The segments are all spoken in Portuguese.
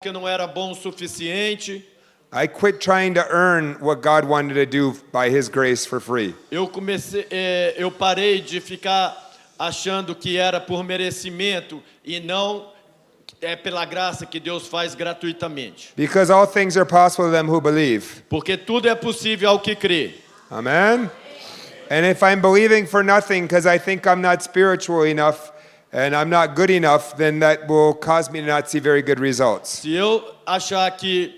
que eu não era bom o suficiente. I quit trying to earn what God wanted to do by His grace for free. Eu parei de ficar achando que era por merecimento e não é pela graça que Deus faz gratuitamente. Because all things are possible to them who believe. Porque tudo é possível ao que crê. Amen? And if I'm believing for nothing because I think I'm not spiritual enough and I'm not good enough, then that will cause me to not see very good results. Se eu achar que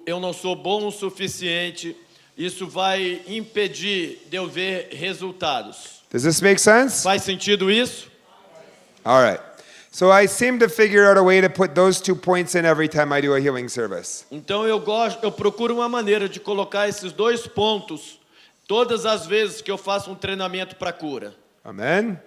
eu não sou bom o suficiente, isso vai impedir de eu ver resultados. Does this make sense? Faz sentido isso? All right. So I seem to figure out a way to put those 2 points in every time I do a healing service. Então eu procuro uma maneira de colocar esses 2 pontos todas as vezes que eu faço um treinamento para cura. Amen.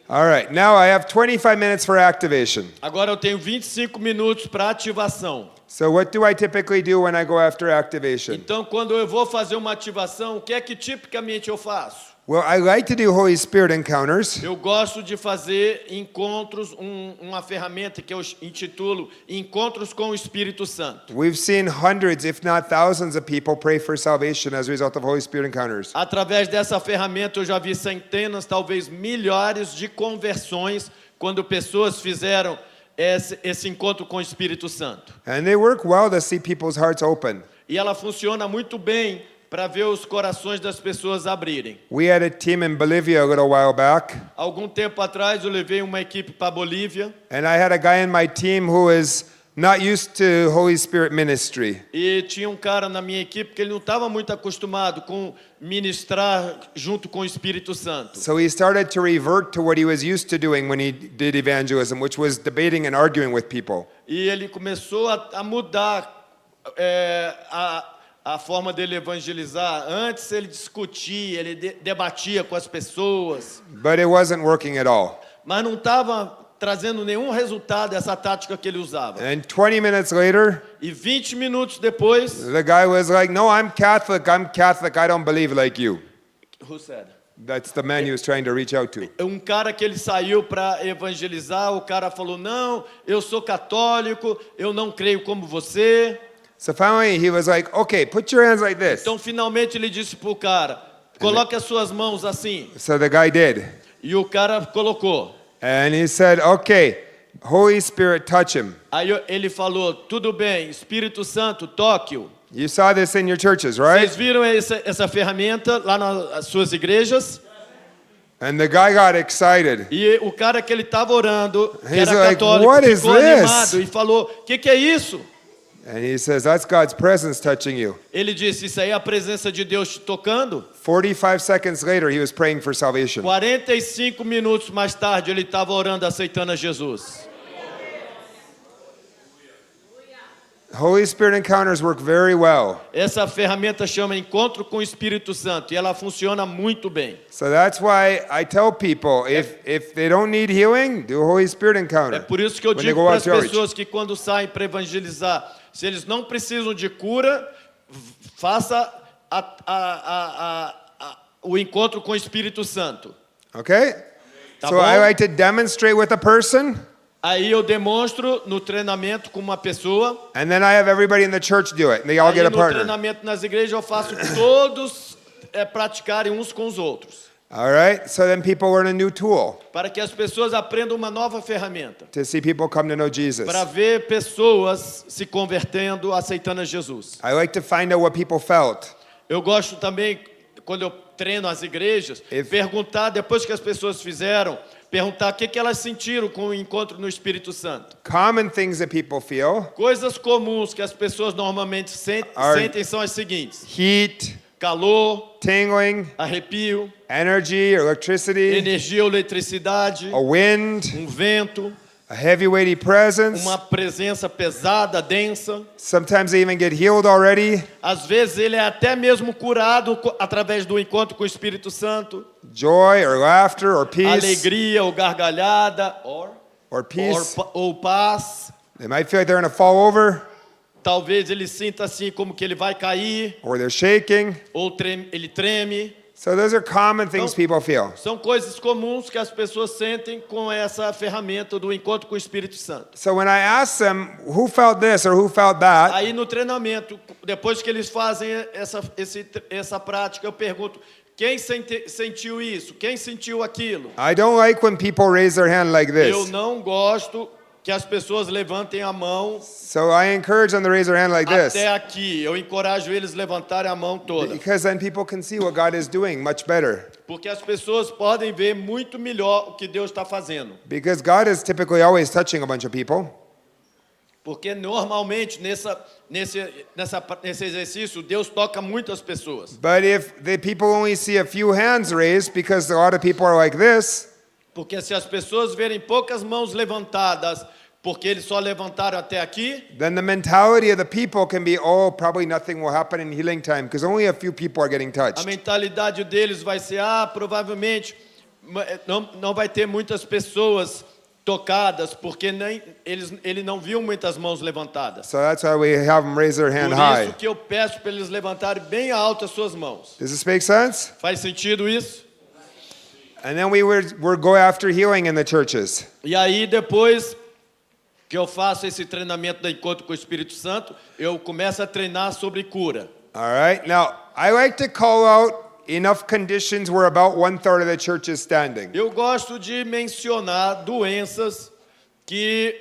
All right. Now I have 25 minutes for activation. Agora eu tenho 25 minutos para ativação. So what do I typically do when I go after activation? Então quando eu vou fazer uma ativação, o que é que tipicamente eu faço? Well, I like to do Holy Spirit encounters. Eu gosto de fazer encontros, uma ferramenta que eu intitulo Encontros com o Espírito Santo. We've seen hundreds, if not thousands of people pray for salvation as a result of Holy Spirit encounters. Através dessa ferramenta eu já vi centenas, talvez milhares de conversões quando pessoas fizeram esse encontro com o Espírito Santo. And they work well to see people's hearts open. E ela funciona muito bem para ver os corações das pessoas abrirem. We had a team in Bolivia a little while back. Algum tempo atrás eu levei uma equipe para Bolívia. And I had a guy in my team who is not used to Holy Spirit ministry. E tinha um cara na minha equipe que ele não estava muito acostumado com ministrar junto com o Espírito Santo. So he started to revert to what he was used to doing when he did evangelism, which was debating and arguing with people. E ele começou a mudar a forma dele evangelizar. Antes ele discutia, ele debatia com as pessoas. But it wasn't working at all. Mas não estava trazendo nenhum resultado essa tática que ele usava. And 20 minutes later, E 20 minutos depois, the guy was like, "No, I'm Catholic. I don't believe like you." who said? That's the man he was trying to reach out to. Um cara que ele saiu para evangelizar, o cara falou: "Não, eu sou católico, eu não creio como você." So finally he was like, "Okay, put your hands like this." Então finalmente ele disse pro cara: "Coloque as suas mãos assim." So the guy did. E o cara colocou. And he said, "Okay, Holy Spirit, touch him." Aí ele falou: "Tudo bem, Espírito Santo, toque-o." You saw this in your churches, right? Vocês viram essa ferramenta lá nas suas igrejas? And the guy got excited. E o cara que ele estava orando, que He's era like, católico, "What is ficou this?" animado e falou: "Que é isso?" And he says, "That's God's presence touching you." Ele disse: "Isso aí é a presença de Deus te tocando." 45 seconds later, he was praying for salvation. 45 minutos mais tarde ele estava orando, aceitando a Jesus. Holy Spirit encounters work very well. Essa ferramenta chama Encontro com o Espírito Santo e ela funciona muito bem. So that's why I tell people, if they don't need healing, do a Holy Spirit encounter. É por isso que eu when they digo go para out as to outreach. pessoas que quando saem para evangelizar, se eles não precisam de cura, faça o encontro com o Espírito Santo. Okay? Tá So bom? I like to demonstrate with a person, Aí eu demonstro no treinamento com uma pessoa. and then I have everybody in the church do it, and they all Aí get a no partner. treinamento nas igrejas eu faço todos praticarem uns com os outros. All right? So then people learn a new tool Para que as pessoas aprendam uma nova ferramenta. to see people come to know Jesus. Para ver pessoas se convertendo, aceitando a Jesus. I like to find out what people felt. Eu gosto também, quando eu treino as igrejas, perguntar, depois que as pessoas fizeram, perguntar o que elas sentiram com o encontro no Espírito Santo. Common things that people feel: Coisas comuns que as pessoas normalmente sentem são as seguintes: heat, calor, tingling, arrepio, energy, electricity, energia ou eletricidade, a wind, um vento, a heavy weighty presence. uma presença pesada, densa. Sometimes they even get healed already. Às vezes ele é até mesmo curado através do encontro com o Espírito Santo. Joy or laughter or peace Alegria ou gargalhada, or peace. ou paz. They might feel like they're going to fall over Talvez ele sinta assim como que ele vai cair, or they're shaking. ou ele treme. So those are common things people feel. São coisas comuns que as pessoas sentem com essa ferramenta do encontro com o Espírito Santo. So when I ask them, who felt this or who felt that, Aí no treinamento, depois que eles fazem essa prática, eu pergunto, quem sentiu isso? Quem sentiu aquilo? I don't like when people raise their hand like Eu this. não gosto que as pessoas levantem a mão So I encourage them to raise their hand like this. até aqui. Eu encorajo eles a levantarem a mão toda. Because then people can see what God is doing much better. Porque as pessoas podem ver muito melhor o que Deus está fazendo. Because God is typically always touching a bunch of people. Porque normalmente nesse exercício Deus toca muitas pessoas. But if the people only see a few hands raised because a lot of people are like this, Porque se as pessoas verem poucas mãos levantadas, porque eles só levantaram até aqui, then the mentality of the people can be, oh, probably nothing will happen in healing time because only a few people are getting a touched. mentalidade deles vai ser, provavelmente não vai ter muitas pessoas tocadas, porque ele não viu muitas mãos levantadas. So that's why we have them raise their hand Por high. isso que eu peço para eles levantarem bem alto as suas mãos. Does this make sense? Faz sentido isso? And then we're go after healing in the churches. E aí depois que eu faço esse treinamento da encontro com o Espírito Santo, eu começo a treinar sobre cura. All right. Now, I like to call out enough conditions where about 1/3 of the church is standing. Eu gosto de mencionar doenças que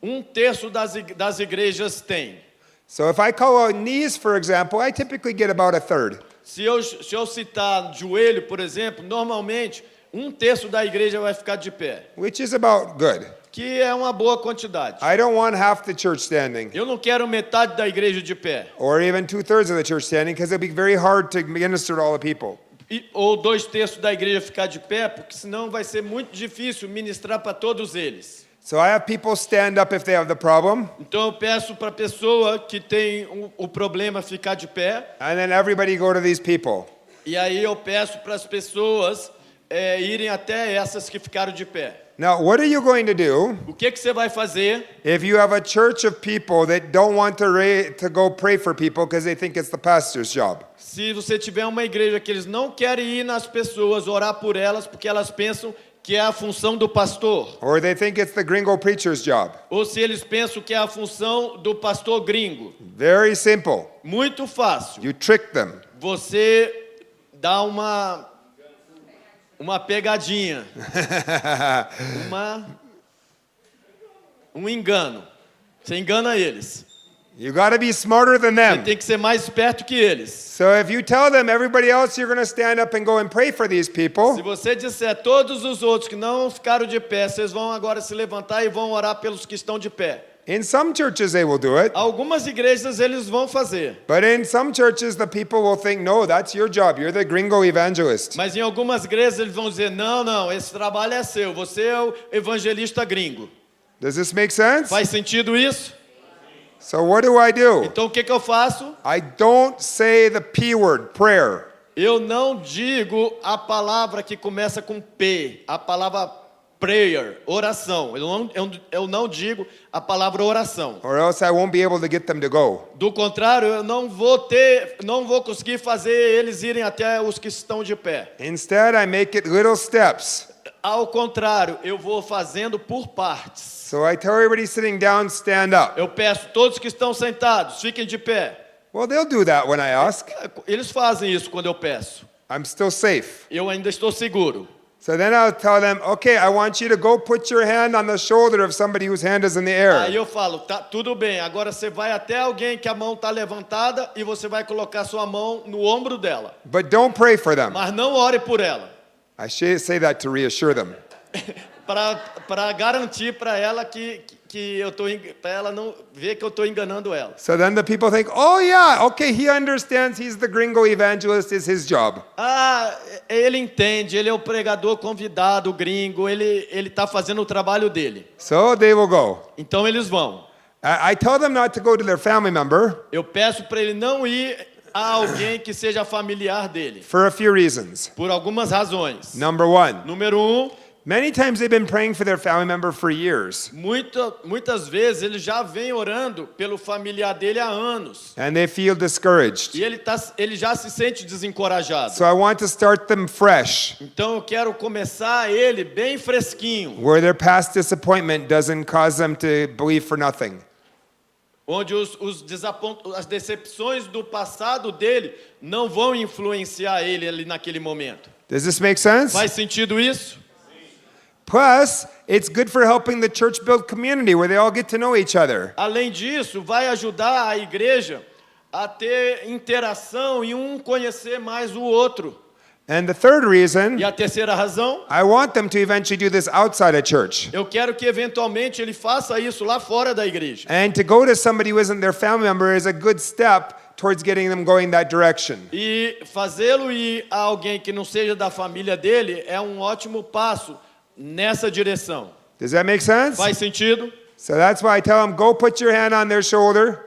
1/3 das igrejas têm. So if I call out knees, for example, I typically get about 1/3. Se eu citar joelho, por exemplo, normalmente 1/3 da igreja vai ficar de pé, Which is about good. que é uma boa quantidade. I don't want half the church standing, Eu não quero metade da igreja de pé, or even 2/3 of the church standing, because it'll be very hard to minister to all the people. ou 2/3 da igreja ficar de pé, porque senão vai ser muito difícil ministrar para todos eles. So I have people stand up if they have the problem, Então eu peço para a pessoa que tem o problema ficar de pé, and then everybody go to these people. e aí eu peço para as pessoas irem até essas que ficaram de pé. Now, what are you going to do O que você vai fazer if you have a church of people that don't want to go pray for people because they think it's the pastor's job? se você tiver uma igreja que eles não querem ir nas pessoas, orar por elas, porque elas pensam que é a função do pastor? Or they think it's the gringo preacher's job? Ou se eles pensam que é a função do pastor gringo? Very simple. Muito fácil. You trick them. Você dá uma pegadinha, um engano. Você engana eles. You got to be smarter than Você them. tem que ser mais esperto que eles. So if you tell them, everybody else, you're going to stand up and go and pray for these Se people, você disser todos os outros que não ficaram de pé, vocês vão agora se levantar e vão orar pelos que estão de pé. in some churches they will do it. Algumas igrejas eles vão fazer, But in some churches, the people will think, no, that's your job. You're the gringo evangelist. mas em algumas igrejas eles vão dizer, não, esse trabalho é seu, você é o evangelista gringo. Does this make sense? Faz sentido isso? So what do I do? Então o que eu faço? I don't say the P word, prayer. Eu não digo a palavra que começa com P, a palavra prayer, oração. Eu não digo a palavra oração. Or else I won't be able to get them to go. Do contrário, eu não vou conseguir fazer eles irem até os que estão de pé. Instead, I make it little steps. Ao contrário, eu vou fazendo por partes. So I tell everybody sitting down, stand up. Eu peço todos que estão sentados, fiquem de pé. Well, they'll do that when I ask. Eles fazem isso quando eu peço. I'm still safe. Eu ainda estou seguro. So then I'll tell them, okay, I want you to go put your hand on the shoulder of somebody whose hand is in the Aí air. eu falo, tá tudo bem, agora você vai até alguém que a mão está levantada e você vai colocar sua mão no ombro dela. But don't pray for them. Mas não ore por ela. I say that to reassure them. Para garantir para ela que eu tô, para ela não ver que eu estou enganando ela. So then the people think, oh yeah, okay, he understands he's the gringo evangelist, is his job. Ele entende, ele é o pregador convidado, o gringo, ele está fazendo o trabalho dele. So they will go. Então eles vão. I tell them not to go to their family member Eu peço para ele não ir a alguém que seja familiar dele, for a few reasons. por algumas razões. Number one, Número 1, Many times they've been praying for their family member for years. Muitas vezes ele já vem orando pelo familiar dele há anos. And they feel discouraged. E ele já se sente desencorajado. So I want to start them fresh, Então eu quero começar ele bem fresquinho, where their past disappointment doesn't cause them to believe for nothing. onde as decepções do passado dele não vão influenciar ele ali naquele momento. Does this make sense? Faz sentido isso? Plus, it's good for helping the church build community where they all get to know each other. Além disso, vai ajudar a igreja a ter interação e um conhecer mais o outro. And the third reason, E a terceira razão, I want them to eventually do this outside of church. eu quero que eventualmente ele faça isso lá fora da igreja. And to go to somebody who isn't their family member is a good step towards getting them going that direction. E fazê-lo ir a alguém que não seja da família dele é um ótimo passo nessa direção. Does that make sense? Faz sentido? So that's why I tell them, go put your hand on their shoulder.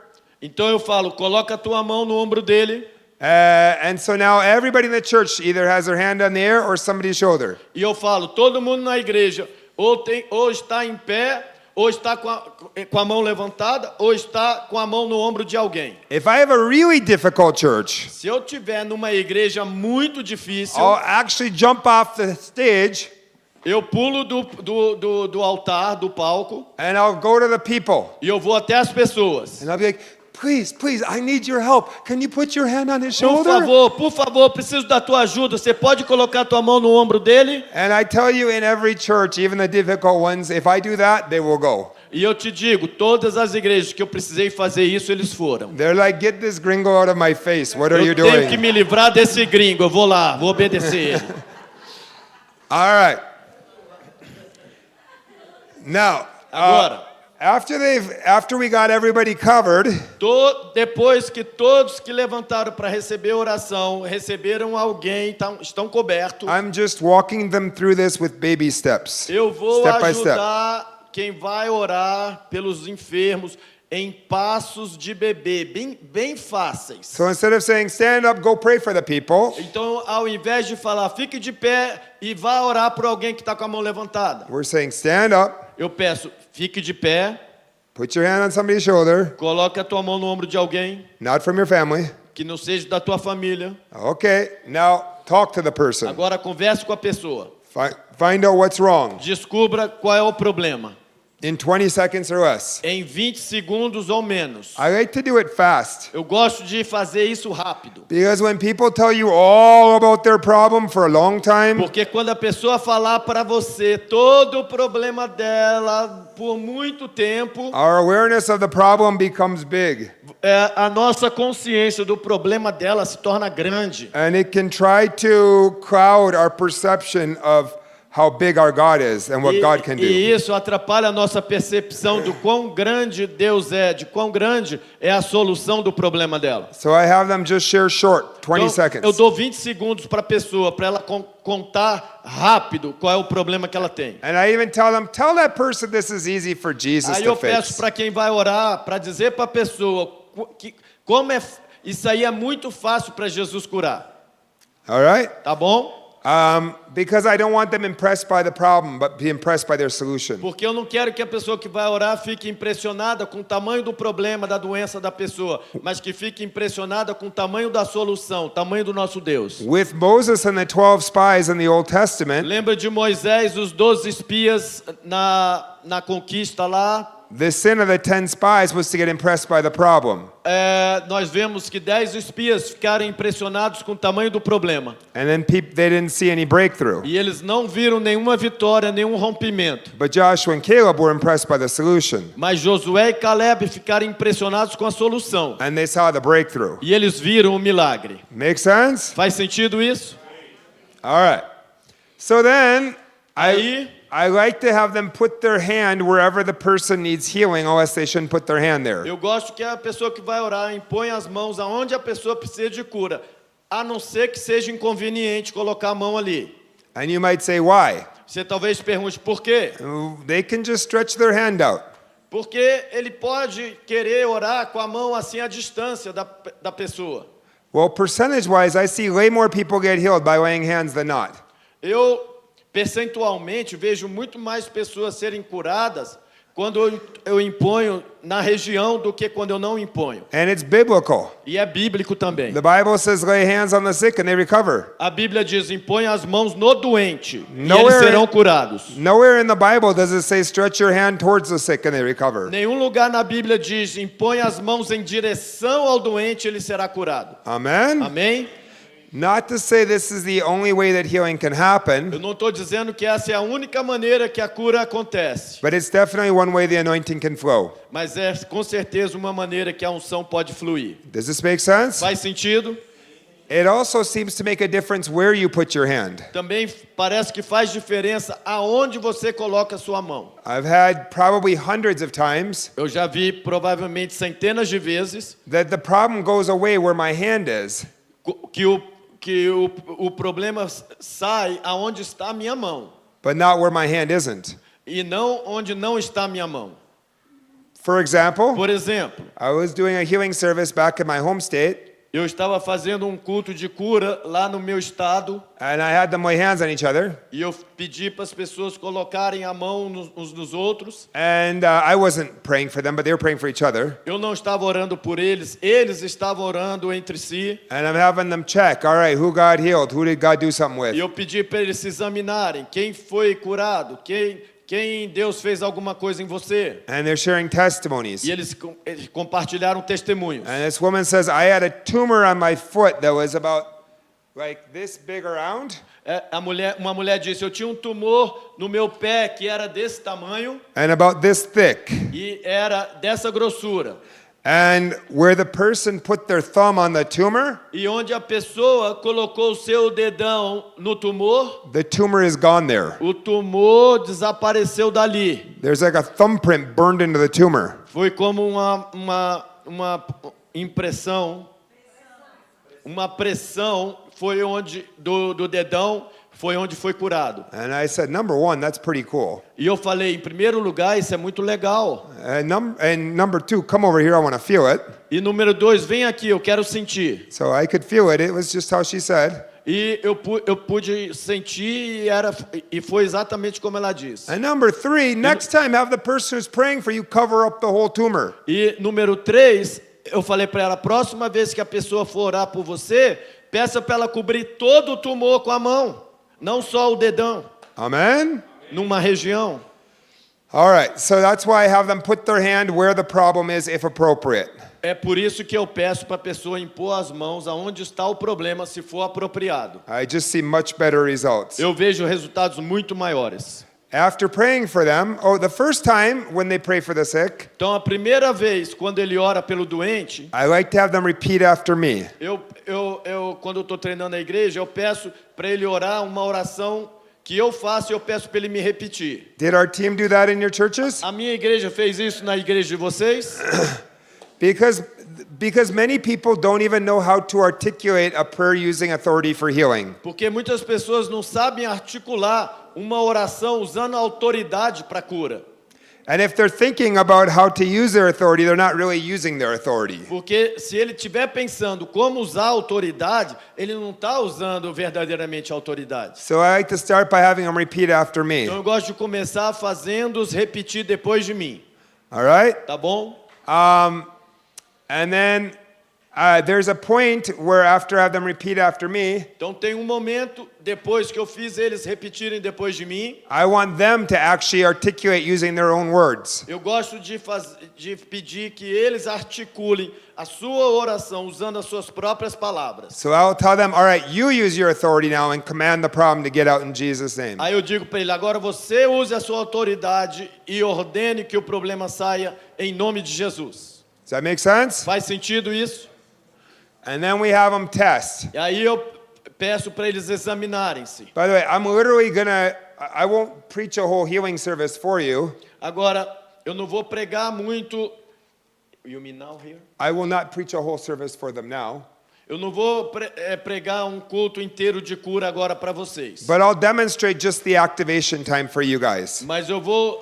Então eu falo, coloca a tua mão no ombro dele. And so now everybody in the church either has their hand on the air or somebody's shoulder. E eu falo, todo mundo na igreja ou está em pé, ou está com a mão levantada, ou está com a mão no ombro de alguém. If I have a really difficult church, Se eu tiver numa igreja muito difícil, I'll actually jump off the stage eu pulo do altar, do palco, and I'll go to the people. e eu vou até as pessoas. And I'll be like, please, I need your help. Can you put your hand on his shoulder? Por favor, preciso da tua ajuda. Você pode colocar a tua mão no ombro dele? And I tell you, in every church, even the difficult ones, if I do that, they will go. E eu te digo, todas as igrejas que eu precisei fazer isso, eles foram. They're like, get this gringo out of my face. What are you Eu tenho que doing? me livrar desse gringo. Eu vou lá, vou obedecer ele. All right. Now, Agora, after we got everybody covered, depois que todos que levantaram para receber oração, receberam alguém, estão cobertos, I'm just walking them through this with baby steps. eu vou Step by step. ajudar quem vai orar pelos enfermos em passos de bebê, bem fáceis. So instead of saying, stand up, go pray for the people, Então, ao invés de falar, fique de pé e vá orar por alguém que está com a mão levantada, we're saying, stand up, eu peço, fique de pé, put your hand on somebody's shoulder, coloque a tua mão no ombro de alguém not from your family. que não seja da tua família. Okay, now talk to the person. Agora converse com a pessoa. Find out what's wrong Descubra qual é o problema. in 20 seconds or less. Em 20 segundos ou menos. I like to do it fast Eu gosto de fazer isso rápido. because when people tell you all about their problem for a long time, Porque quando a pessoa falar para você todo o problema dela por muito tempo, our awareness of the problem becomes big. a nossa consciência do problema dela se torna grande. And it can try to cloud our perception of how big our God is and what God can do. E isso atrapalha a nossa percepção do quão grande Deus é, de quão grande é a solução do problema dela. So I have them just share short, 20 Então, eu seconds. dou 20 segundos para a pessoa, para ela contar rápido qual é o problema que ela tem. And I even tell them, tell that person this is easy for Jesus Aí to eu peço fix. para quem vai orar, para dizer para a pessoa que como isso aí é muito fácil para Jesus curar. All right? Tá bom? Because I don't want them impressed by the problem, but be impressed by their solution. Porque eu não quero que a pessoa que vai orar fique impressionada com o tamanho do problema, da doença da pessoa, mas que fique impressionada com o tamanho da solução, o tamanho do nosso Deus. With Moses and the 12 spies in the Old Testament, Lembra de Moisés, os 12 espias na conquista lá? the sin of the 10 spies was to get impressed by the problem. Nós vemos que 10 espias ficaram impressionados com o tamanho do problema. And then they didn't see any breakthrough. E eles não viram nenhuma vitória, nenhum rompimento. But Joshua and Caleb were impressed by the solution. Mas Josué e Caleb ficaram impressionados com a solução. And they saw the breakthrough. E eles viram o milagre. Make sense? Faz sentido isso? All right. So then, Aí, I like to have them put their hand wherever the person needs healing, unless they shouldn't put their hand there. eu gosto que a pessoa que vai orar impõe as mãos aonde a pessoa precisa de cura, a não ser que seja inconveniente colocar a mão ali. And you might say, why? Você talvez pergunte por quê? They can just stretch their hand out. Porque ele pode querer orar com a mão assim à distância da pessoa. Well, percentage-wise, I see way more people get healed by laying hands than not. Eu percentualmente, vejo muito mais pessoas serem curadas quando eu imponho na região do que quando eu não imponho. And it's biblical. E é bíblico também. The Bible says lay hands on the sick and they recover. A Bíblia diz, impõe as mãos no doente e eles Nowhere- serão curados. Nowhere in the Bible does it say stretch your hand towards the sick and they recover. Nenhum lugar na Bíblia diz, impõe as mãos em direção ao doente e ele será curado. Amen? Amém? Not to say this is the only way that healing can Eu happen, não estou dizendo que essa é a única maneira que a cura acontece, but it's definitely one way the anointing can flow. mas é com certeza uma maneira que a unção pode fluir. Does this make sense? Faz sentido? It also seems to make a difference where you put your hand. Também parece que faz diferença aonde você coloca a sua mão. I've had probably hundreds of times Eu já vi provavelmente centenas de vezes that the problem goes away where my hand is, que o problema sai aonde está a minha mão but not where my hand isn't. e não onde não está a minha mão. For example, Por exemplo, I was doing a healing service back in my home state, eu estava fazendo um culto de cura lá no meu estado and I had them lay hands on each other, e eu pedi para as pessoas colocarem a mão uns nos outros. and I wasn't praying for them, but they were praying for each other. Eu não estava orando por eles, eles estavam orando entre si. And I'm having them check, all right, who God healed? Who did God do something E with? eu pedi para eles se examinarem. Quem foi curado? Quem Deus fez alguma coisa em você? And they're sharing testimonies. E eles compartilharam testemunhos. And this woman says, I had a tumor on my foot that was about like this big around. Uma mulher disse, eu tinha um tumor no meu pé que era desse tamanho And about this thick. e era dessa grossura. And where the person put their thumb on the tumor, E onde a pessoa colocou o seu dedão no tumor, the tumor is gone there. o tumor desapareceu dali. There's like a thumbprint burned into the tumor. Foi como uma impressão, uma pressão foi onde do dedão foi onde foi curado. And I said, number one, that's pretty cool. E eu falei, em primeiro lugar, isso é muito legal. And number two, come over here, I want to feel it. E número 2, vem aqui, eu quero sentir. So I could feel it. It was just how she said. E eu pude sentir e foi exatamente como ela disse. And number three, next time have the person who's praying for you cover up the whole tumor. E número 3, eu falei para ela, próxima vez que a pessoa for orar por você, peça para ela cobrir todo o tumor com a mão, não só o dedão, Amen? numa região. All right, so that's why I have them put their hand where the problem is if appropriate. É por isso que eu peço para a pessoa impor as mãos aonde está o problema, se for apropriado. I just see much better results. Eu vejo resultados muito maiores. After praying for them, the first time when they pray for the sick, Então, a primeira vez, quando ele ora pelo doente, I like to have them repeat after me. quando eu estou treinando na igreja, eu peço para ele orar uma oração que eu faço e eu peço para ele me repetir. Did our team do that in your churches? A minha igreja fez isso na igreja de vocês? Because many people don't even know how to articulate a prayer using authority for healing. Porque muitas pessoas não sabem articular uma oração usando a autoridade para cura. And if they're thinking about how to use their authority, they're not really using their authority. Porque se ele estiver pensando como usar a autoridade, ele não está usando verdadeiramente a autoridade. So I like to start by having them repeat after me. Então eu gosto de começar fazendo-os repetir depois de mim. All right? Tá bom? And then there's a point where after I have them repeat after me, Então tem um momento, depois que eu fiz eles repetirem depois de mim, I want them to actually articulate using their own words. eu gosto de pedir que eles articulem a sua oração usando as suas próprias palavras. So I'll tell them, all right, you use your authority now and command the problem to get out in Jesus' name. Aí eu digo para ele, agora você use a sua autoridade e ordene que o problema saia em nome de Jesus. Does that make sense? Faz sentido isso? And then we have them test. E aí eu peço para eles examinarem-se. By the way, I'm literally I won't preach a whole healing service for you. Agora, eu não vou pregar muito. You mean now here? I will not preach a whole service for them now. Eu não vou pregar um culto inteiro de cura agora para vocês. But I'll demonstrate just the activation time for you guys. Mas eu vou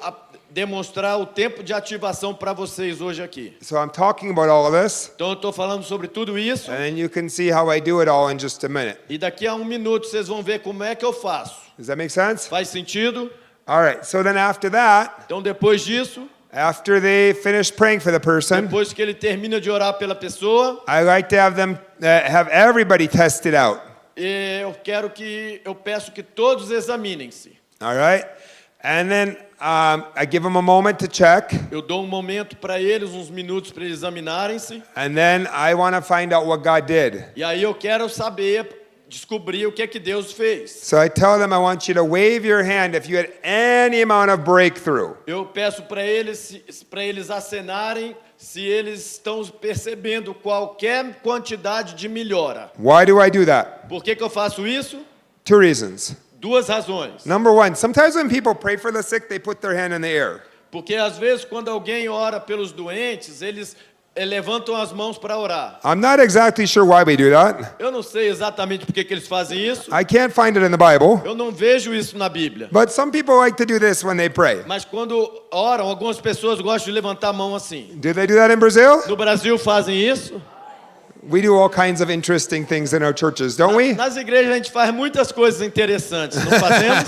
demonstrar o tempo de ativação para vocês hoje aqui. So I'm talking about all of this, Então eu estou falando sobre tudo isso. and then you can see how I do it all in just a minute. E daqui a 1 minuto vocês vão ver como é que eu faço. Does that make sense? Faz sentido? All right, so then after that, Então depois disso, after they finish praying for the person, depois que ele termina de orar pela pessoa, I like to have them have everybody test it out. eu peço que todos examinem-se. All right? And then I give them a moment to check. Eu dou um momento para eles, uns minutos para eles examinarem-se. And then I want to find out what God did. E aí eu quero descobrir o que é que Deus fez. So I tell them I want you to wave your hand if you had any amount of breakthrough. Eu peço para eles acenarem se eles estão percebendo qualquer quantidade de melhora. Why do I do that? Por que eu faço isso? 2 reasons. Duas razões. Number one, sometimes when people pray for the sick, they put their hand in the air. Porque às vezes quando alguém ora pelos doentes, eles levantam as mãos para orar. I'm not exactly sure why we do that. Eu não sei exatamente por que eles fazem isso. I can't find it in the Bible. Eu não vejo isso na Bíblia. But some people like to do this when they pray. Mas quando oram, algumas pessoas gostam de levantar a mão assim. Do they do that in Brazil? No Brasil fazem isso. We do all kinds of interesting things in our churches, don't we? Nas igrejas a gente faz muitas coisas interessantes, não fazemos?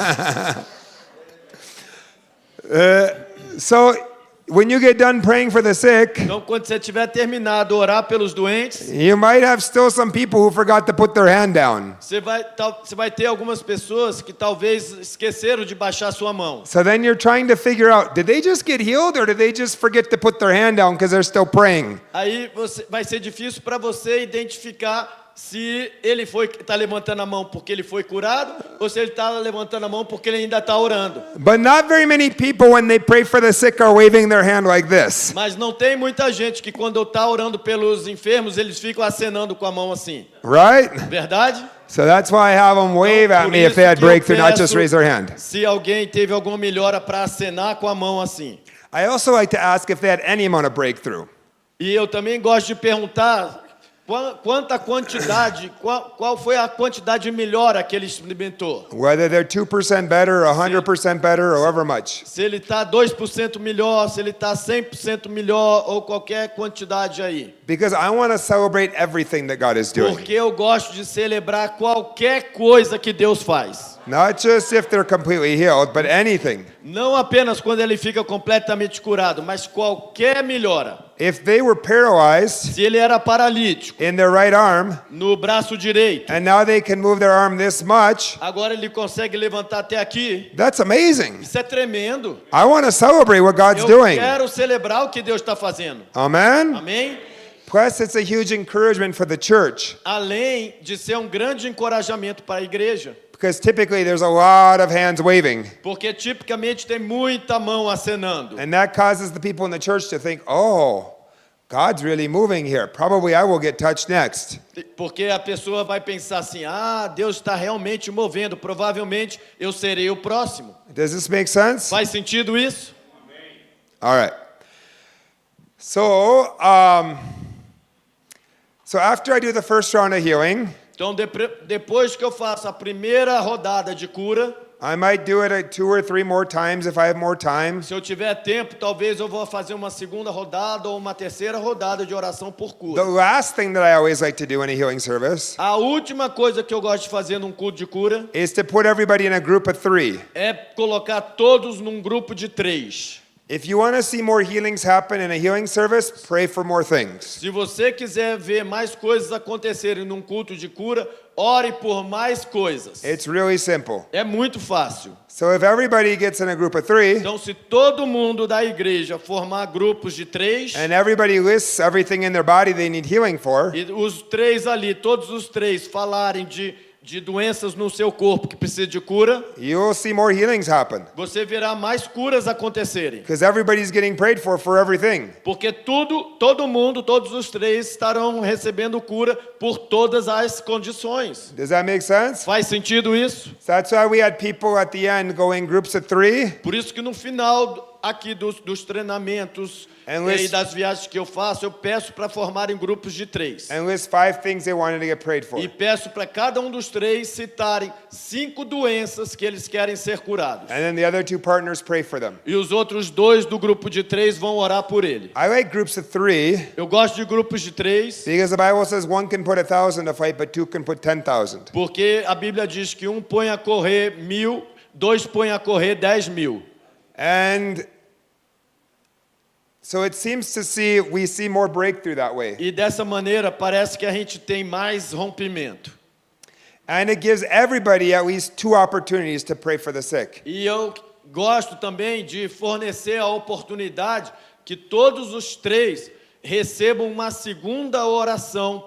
So when you get done praying for the sick, Então quando você tiver terminado de orar pelos doentes, you might have still some people who forgot to put their hand down. você vai ter algumas pessoas que talvez esqueceram de baixar sua mão. So then you're trying to figure out, did they just get healed or did they just forget to put their hand down because they're still praying? Aí vai ser difícil para você identificar se ele está levantando a mão porque ele foi curado ou se ele está levantando a mão porque ele ainda está orando. But not very many people when they pray for the sick are waving their hand like this. Mas não tem muita gente que quando está orando pelos enfermos, eles ficam acenando com a mão assim. Right? Verdade? So that's why I have them wave at Por me if they isso had que eu breakthrough, not just peço, raise their hand. Se alguém teve alguma melhora para acenar com a mão assim. I also like to ask if they had any amount of breakthrough. E eu também gosto de perguntar quanta quantidade, qual foi a quantidade de melhora que ele experimentou. Whether they're 2% better, 100% better, or however much. Se ele está 2% melhor, se ele está 100% melhor ou qualquer quantidade aí. Because I want to celebrate everything that God is doing. Porque eu gosto de celebrar qualquer coisa que Deus faz. Not just if they're completely healed, but anything. Não apenas quando ele fica completamente curado, mas qualquer melhora. If they were paralyzed Se ele era paralítico in their right arm, no braço direito, and now they can move their arm this much, agora ele consegue levantar até aqui. that's amazing. Isso é tremendo. I want to celebrate what God's Eu doing. quero celebrar o que Deus está fazendo. Amen? Amém? Plus, it's a huge encouragement for the church. Além de ser um grande encorajamento para a igreja. Because typically there's a lot of hands waving. Porque tipicamente tem muita mão acenando. And that causes the people in the church to think, oh, God's really moving here. Probably I will get touched next. Porque a pessoa vai pensar assim, Deus está realmente movendo, provavelmente eu serei o próximo. Does this make sense? Faz sentido isso? All right. So after I do the first round of healing, Então depois que eu faço a primeira rodada de cura, I might do it 2 or 3 more times if I have more time. se eu tiver tempo, talvez eu vou fazer uma segunda rodada ou uma terceira rodada de oração por The cura. last thing that I always like to do in a healing service A última coisa que eu gosto de fazer num culto de cura is to put everybody in a group of 3. é colocar todos num grupo de 3. If you want to see more healings happen in a healing service, pray for more things. Se você quiser ver mais coisas acontecerem num culto de cura, ore por mais coisas. It's really simple. É muito fácil. So if everybody gets in a group of 3 Então, se todo mundo da igreja formar grupos de 3, and everybody lists everything in their body they need healing for, e os 3 ali, todos os 3 falarem de doenças no seu corpo que precisa de cura, you'll see more healings happen. você verá mais curas acontecerem. Because everybody's getting prayed for everything. Porque todo mundo, todos os 3 estarão recebendo cura por todas as condições. Does that make sense? Faz sentido isso? So that's why we had people at the end go in groups of 3. Por isso que no final aqui dos treinamentos And e list- das viagens que eu faço, eu peço para formarem grupos de 3. And list 5 things they wanted to get prayed for. E peço para cada um dos 3 citarem 5 doenças que eles querem ser curados. And then the other 2 partners pray for them. E os outros 2 do grupo de 3 vão orar por ele. I like groups of 3 Eu gosto de grupos de 3 because the Bible says 1 can put 1,000 to fight, but 2 can put 10,000. porque a Bíblia diz que um põe a correr 1.000, 2 põe a correr 10.000. And so it seems we see more breakthrough that way. E dessa maneira parece que a gente tem mais rompimento. And it gives everybody at least 2 opportunities to pray for the sick. E eu gosto também de fornecer a oportunidade que todos os 3 recebam uma segunda oração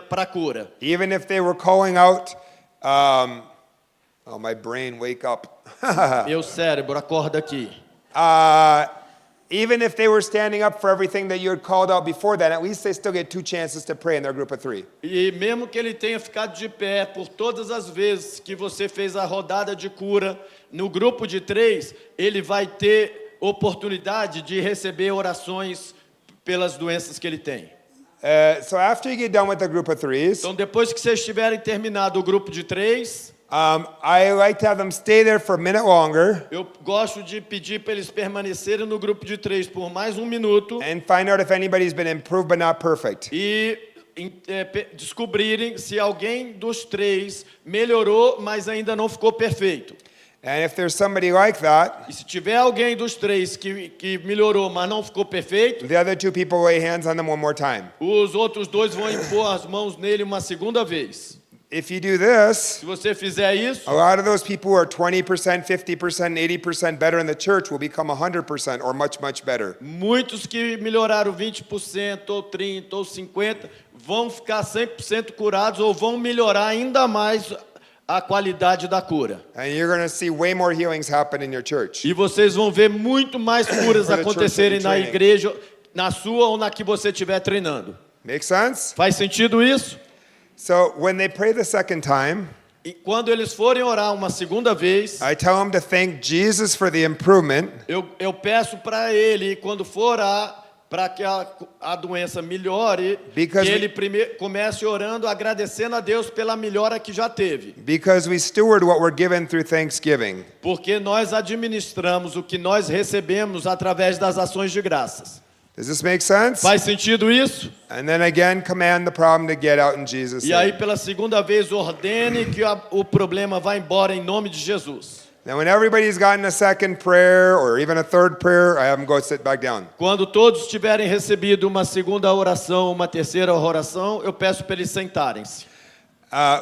para a cura. Even if they were calling out, oh, my brain, wake up. Meu cérebro, acorda aqui. Even if they were standing up for everything that you had called out before that, at least they still get 2 chances to pray in their group of 3. E mesmo que ele tenha ficado de pé por todas as vezes que você fez a rodada de cura, no grupo de 3, ele vai ter oportunidade de receber orações pelas doenças que ele tem. So after you get done with the group of 3s, Então, depois que vocês tiverem terminado o grupo de 3, I like to have them stay there for a minute longer eu gosto de pedir para eles permanecerem no grupo de 3 por mais 1 minuto and find out if anybody's been improved but not perfect. e descobrirem se alguém dos 3 melhorou, mas ainda não ficou perfeito. And if there's somebody like that, E se tiver alguém dos 3 que melhorou, mas não ficou perfeito, the other 2 people lay hands on them one more time. os outros 2 vão impor as mãos nele uma segunda vez. If you do this, Se você fizer isso, a lot of those people who are 20%, 50%, 80% better in the church will become 100% or much, much better. muitos que melhoraram 20%, ou 30%, ou 50%, vão ficar 100% curados ou vão melhorar ainda mais a qualidade da cura. And you're going to see way more healings happen in your church. E vocês vão ver muito mais curas For the acontecerem church na training. igreja, na sua ou na que você estiver treinando. Make sense? Faz sentido isso? So when they pray the second time, E quando eles forem orar uma segunda vez, I tell them to thank Jesus for the improvement eu peço para ele, quando for orar, para que a doença melhore, Because que we- ele primeiro comece orando, agradecendo a Deus pela melhora que já teve. because we steward what we're given through thanksgiving. Porque nós administramos o que nós recebemos através das ações de graças. Does this make sense? Faz sentido isso? And then again, command the problem to get out in Jesus' E aí, name. pela segunda vez, ordene que o problema vá embora em nome de Jesus. Now, when everybody's gotten a second prayer or even a third prayer, I have them go sit back down. Quando todos tiverem recebido uma segunda oração, uma terceira oração, eu peço para eles sentarem-se.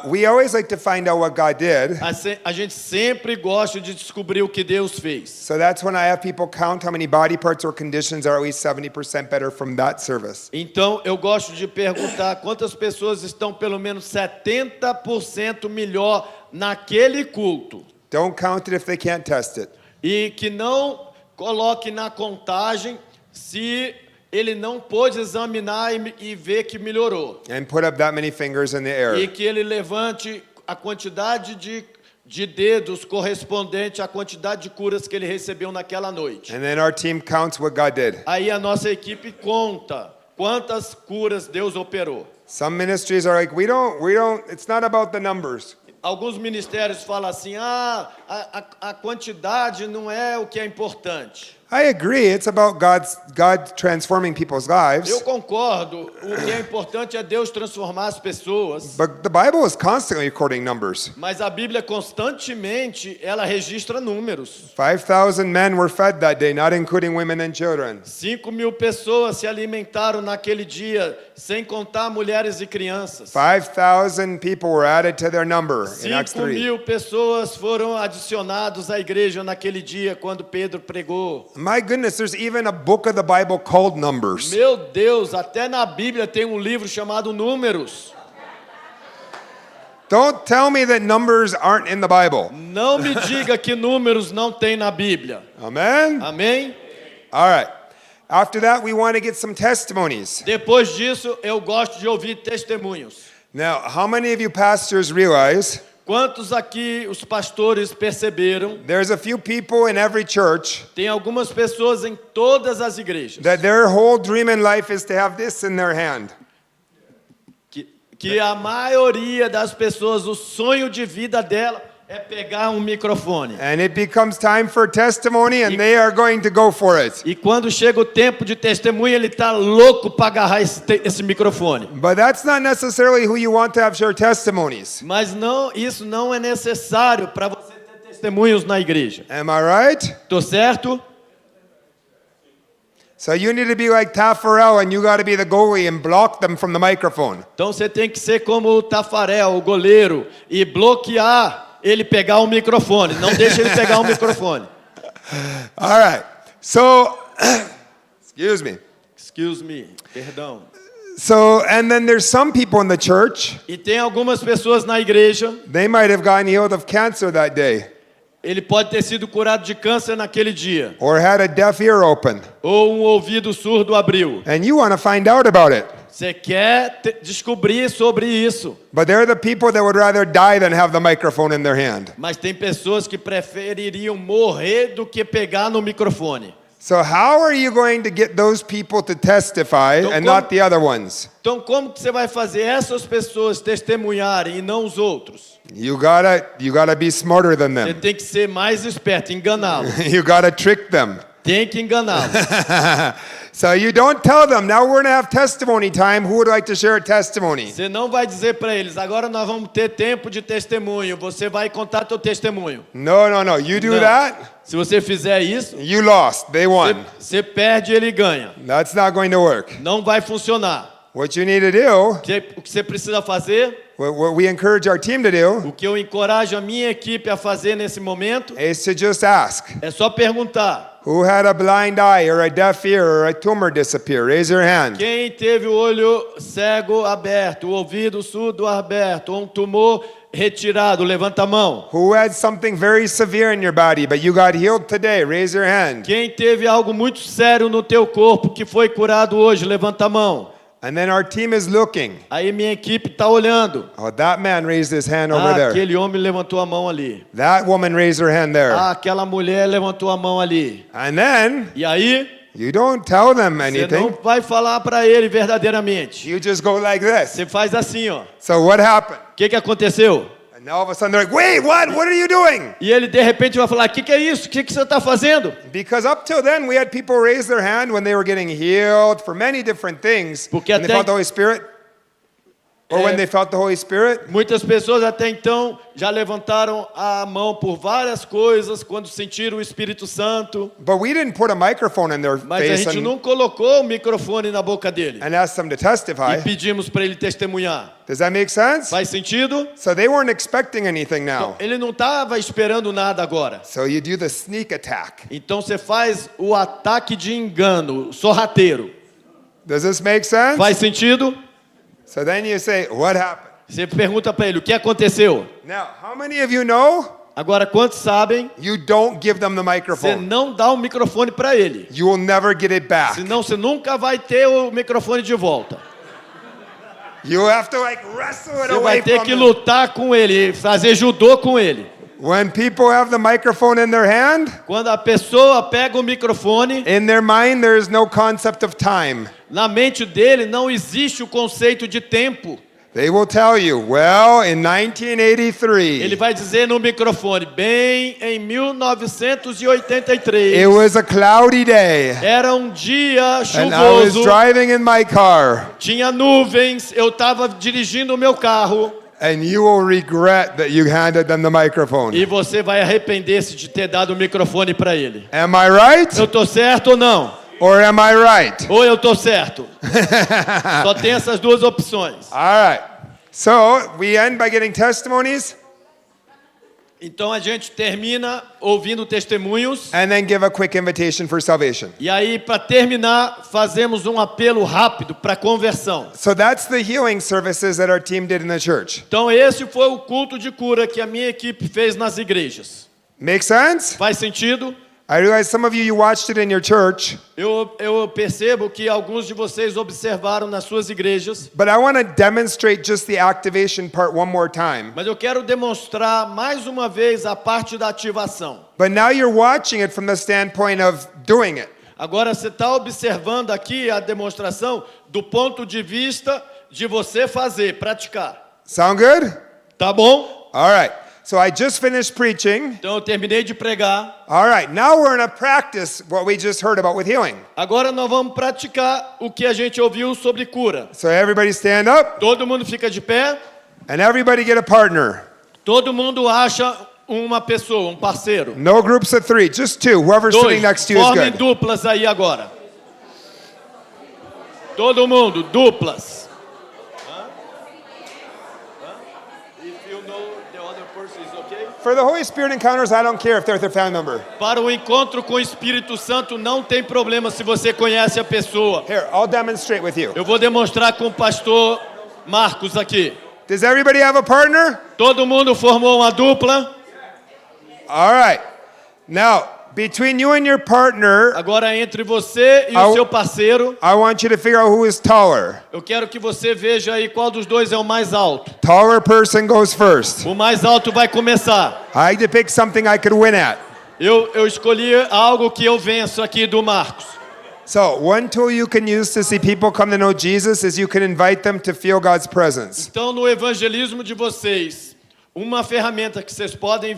We always like to find out what God did. A gente sempre gosta de descobrir o que Deus fez. So that's when I have people count how many body parts or conditions are at least 70% better from that service. Então, eu gosto de perguntar quantas pessoas estão pelo menos 70% melhor naquele culto. Don't count it if they can't test it. E que não coloque na contagem se ele não pôde examinar e ver que melhorou. And put up that many fingers in the E air. que ele levante a quantidade de dedos correspondente à quantidade de curas que ele recebeu naquela noite. And then our team counts what God did. Aí a nossa equipe conta quantas curas Deus operou. Some ministries are like, we don't, it's not about the numbers. Alguns ministérios falam assim, a quantidade não é o que é importante. I agree. It's about God transforming people's lives. Eu concordo, o que é importante é Deus transformar as pessoas, But the Bible is constantly recording numbers. mas a Bíblia constantemente, ela registra números. 5,000 men were fed that day, not including women and children. 5.000 pessoas se alimentaram naquele dia, sem contar mulheres e crianças. 5,000 people were added to their number in Acts 3. 5.000 pessoas foram adicionadas à igreja naquele dia, quando Pedro pregou. My goodness, there's even a book of the Bible called Numbers. Meu Deus, até na Bíblia tem um livro chamado Números. Don't tell me that numbers aren't in the Bible. Não me diga que números não tem na Bíblia. Amen? Amém? All right. After that, we want to get some testimonies. Depois disso, eu gosto de ouvir testemunhos. Now, how many of you pastors realize Quantos aqui os pastores perceberam? There's a few people in every church Tem algumas pessoas em todas as igrejas that their whole dream in life is to have this in their hand. que a maioria das pessoas, o sonho de vida dela é pegar um microfone. And it becomes time for testimony and they are going to go for it. E quando chega o tempo de testemunho, ele tá louco para agarrar esse microfone. But that's not necessarily who you want to have share testimonies. Mas não, isso não é necessário para você ter testemunhos na igreja. Am I right? Tô certo? So you need to be like Tafarel and you got to be the goalie and block them from the microphone. Então você tem que ser como o Tafarel, o goleiro, e bloquear ele pegar o microfone. Não deixa ele pegar o microfone. All right. So, excuse me. Excuse me, perdão. So, and then there's some people in the church, E tem algumas pessoas na igreja, they might have gotten healed of cancer that day ele pode ter sido curado de câncer naquele dia, or had a deaf ear open. ou um ouvido surdo abriu. And you want to find out about it. Você quer descobrir sobre isso, But they're the people that would rather die than have the microphone in their hand. mas tem pessoas que prefeririam morrer do que pegar no microfone. So how are you going to get those people to testify and not the other ones? Então como que você vai fazer essas pessoas testemunharem e não os outros? You gotta be smarter than Você them. tem que ser mais esperto, enganá-los. You gotta trick them. Tem que enganá-los. So you don't tell them, now we're gonna have testimony time. Who would like to share a testimony? Você não vai dizer para eles, agora nós vamos ter tempo de testemunho, você vai contar teu testemunho. No. You do Não. that, Se você fizer isso, you lost. They won. você perde e ele ganha. That's not going to work. Não vai funcionar. What you need to do, O que você precisa fazer, what we encourage our team to do, o que eu encorajo a minha equipe a fazer nesse momento, is to just ask, é só perguntar. who had a blind eye or a deaf ear or a tumor disappear? Raise your hand. Quem teve o olho cego aberto, o ouvido surdo aberto, ou um tumor retirado, levanta a mão. Who had something very severe in your body, but you got healed today? Raise your hand. Quem teve algo muito sério no teu corpo que foi curado hoje, levanta a mão. And then our team is looking. Aí minha equipe está olhando. Oh, that man raised his hand over there. Aquele homem levantou a mão ali. That woman raised her hand there. Aquela mulher levantou a mão ali. And then E aí, you don't tell them você não anything. vai falar para ele verdadeiramente. You just go like this. Você faz assim, ó. So what happened? O que aconteceu? And all of a sudden they're like, wait, what? What are you doing? E ele de repente vai falar: o que é isso? O que você está fazendo? Because up till then we had people raise their hand when they were getting healed for many different things. Porque When they até- felt the Holy Spirit. Or when they felt the Holy Spirit. Muitas pessoas até então já levantaram a mão por várias coisas quando sentiram o Espírito Santo, But we didn't put a microphone in their mas a face gente não colocou o microfone na boca dele and asked them to testify. e pedimos para ele testemunhar. Does that make sense? Faz sentido? So they weren't expecting anything now. Ele não estava esperando nada agora. So you do the sneak attack. Então você faz o ataque de engano, o sorrateiro. Does this make sense? Faz sentido? So then you say, what happened? Você pergunta para ele: o que aconteceu? Now, how many of you know Agora, quantos sabem? you don't give them the Você microphone? não dá o microfone para ele. You will never get it back. Senão você nunca vai ter o microfone de volta. You have to like wrestle it Você away vai ter from que them. lutar com ele, fazer judô com ele. When people have the microphone in their hand, Quando a pessoa pega o microfone, in their mind there is no concept of time. na mente dele não existe o conceito de tempo. They will tell you, well, in Ele 1983, vai dizer no microfone: bem, em 1983, it was a cloudy day, era um dia and I was chuvoso, driving in my car, tinha nuvens, eu estava dirigindo o meu carro. and you will regret that you handed them the microphone. E você vai arrepender-se de ter dado o microfone para ele. Am I right? Eu tô certo ou não? Or am I right? Ou eu tô certo? Só tem essas duas opções. All right. So we end by getting testimonies Então a gente termina ouvindo testemunhos. and then give a quick invitation for salvation. E aí, para terminar, fazemos um apelo rápido para conversão. So that's the healing services that our team did in the church. Então esse foi o culto de cura que a minha equipe fez nas igrejas. Make sense? Faz sentido? I realize some of you watched it in your church, Eu percebo que alguns de vocês observaram nas suas igrejas, but I want to demonstrate just the activation part one more time. mas eu quero demonstrar mais uma vez a parte da ativação. But now you're watching it from the standpoint of doing it. Agora você está observando aqui a demonstração do ponto de vista de você fazer, praticar. Sound good? Tá bom? All right. So I just finished preaching. Então eu terminei de pregar. All right. Now we're going to practice what we just heard about with healing. Agora nós vamos praticar o que a gente ouviu sobre cura. So everybody stand up Todo mundo fica de pé. and everybody get a partner. Todo mundo acha uma pessoa, um parceiro. No groups of 3, just 2. Whoever's Dois, sitting next to you is formem good. duplas aí agora. Todo mundo, duplas. If you know the other person is okay. For the Holy Spirit encounters, I don't care if they're with their family member. Para o encontro com o Espírito Santo não tem problema se você conhece a pessoa. Here, I'll demonstrate with you. Eu vou demonstrar com o pastor Marcos aqui. Does everybody have a partner? Todo mundo formou uma dupla. All right. Now, between you and your partner, Agora entre você e o seu parceiro, I want you to figure out who is taller. eu quero que você veja aí qual dos dois é o mais alto. Taller person goes first. O mais alto vai começar. I had to pick something I could win at. Eu escolhi algo que eu venço aqui do Marcos. So, one tool you can use to see people come to know Jesus is you can invite them to feel God's presence. Então, no evangelismo de vocês, uma ferramenta que vocês podem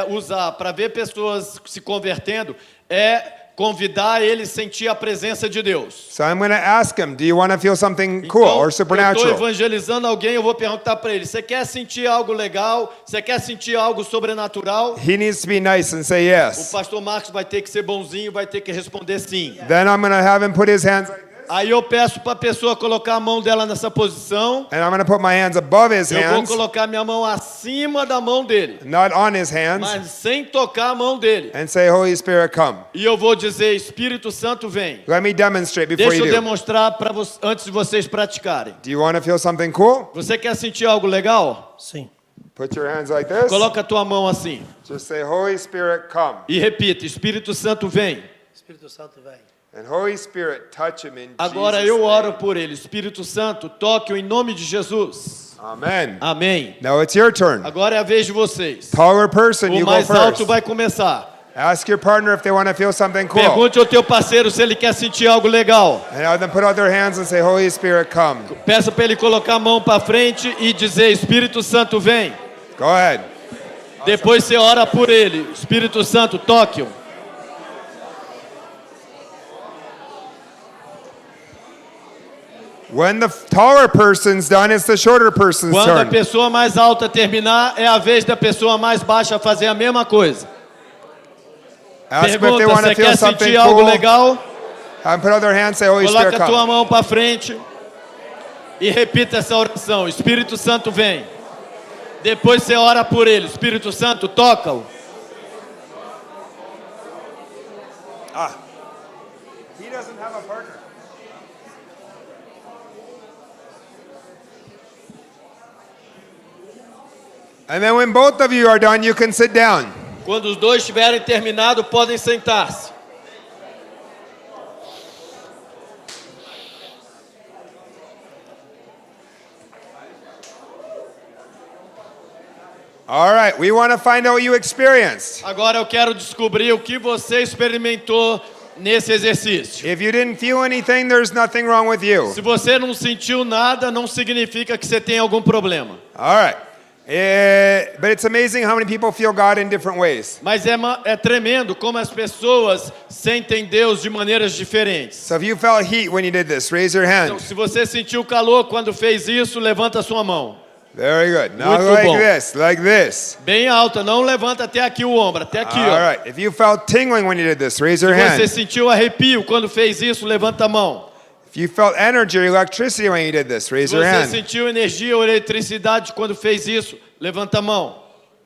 usar para ver pessoas se convertendo é convidar eles a sentir a presença de Deus. So I'm going to ask him, do you want to feel something cool Então, or eu estou supernatural? evangelizando alguém, eu vou perguntar para ele, você quer sentir algo legal? Você quer sentir algo sobrenatural? He needs to be nice and say O yes. pastor Marcos vai ter que ser bonzinho, vai ter que responder sim. Then I'm going to have him put his hands like this, Aí eu peço para a pessoa colocar a mão dela nessa posição. and I'm going to put my hands above his Eu vou hands, colocar minha mão acima da mão dele, not on his hands, mas sem tocar a mão dele. and say, Holy Spirit, come. E eu vou dizer, Espírito Santo vem. Let me demonstrate before Deixa eu you do. demonstrar antes de vocês praticarem. Do you want to feel something cool? Você quer sentir algo legal? Sim. Put your hands like this. Coloca a tua mão assim Just say, Holy Spirit, come. e repita, Espírito Santo vem. Espírito Santo vem. And Holy Spirit, touch him in Agora Jesus' eu oro name. por ele. Espírito Santo, toque-o em nome de Jesus. Amen. Amém. Now it's your turn. Agora é a vez de vocês. Taller person, O you go mais alto first. vai começar. Ask your partner if they want to feel something cool. Pergunte ao teu parceiro se ele quer sentir algo legal. And have them put out their hands and say, Holy Spirit, come. Peça para ele colocar a mão para frente e dizer, Espírito Santo vem. Go ahead. Depois você ora por ele. Espírito Santo, toque-o. When the taller person's done, it's the shorter person's Quando a turn. pessoa mais alta terminar, é a vez da pessoa mais baixa fazer a mesma coisa. Ask them if they Pergunta, want to você feel quer something sentir algo cool. legal? Have them put out their hands, say, Holy Coloca Spirit, a tua come. mão para frente e repita essa oração. Espírito Santo vem. Depois você ora por ele. Espírito Santo, toca-o. He doesn't have a partner. And then when both of you are done, you can sit down. Quando os dois tiverem terminado, podem sentar-se. All right, we want to find out what you experienced. Agora eu quero descobrir o que você experimentou nesse exercício. If you didn't feel anything, there's nothing wrong with you. Se você não sentiu nada, não significa que você tem algum problema. All right. But it's amazing how many people feel God in different ways. Mas é tremendo como as pessoas sentem Deus de maneiras diferentes. So if you felt heat when you did this, raise your Então, hand. se você sentiu calor quando fez isso, levanta a sua mão. Very good. Now Muito like bom. this, like this. Bem alta, não levanta até aqui o ombro, até aqui, All ó. right. If you felt tingling when you did this, raise your Se você hand. sentiu arrepio quando fez isso, levanta a mão. If you felt energy or electricity when you did this, raise Se your você hand. sentiu energia ou eletricidade quando fez isso, levanta a mão.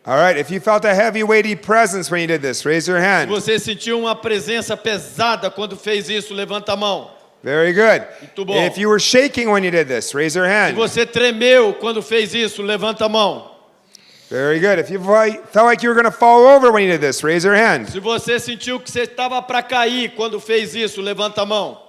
All right. If you felt a heavy, weighty presence when you did this, raise your Se hand. você sentiu uma presença pesada quando fez isso, levanta a mão. Very good. Muito bom. If you were shaking when you did this, raise your Se hand. você tremeu quando fez isso, levanta a mão. Very good. If you felt like you were going to fall over when you did this, raise your hand. Se você sentiu que você estava para cair quando fez isso, levanta a mão.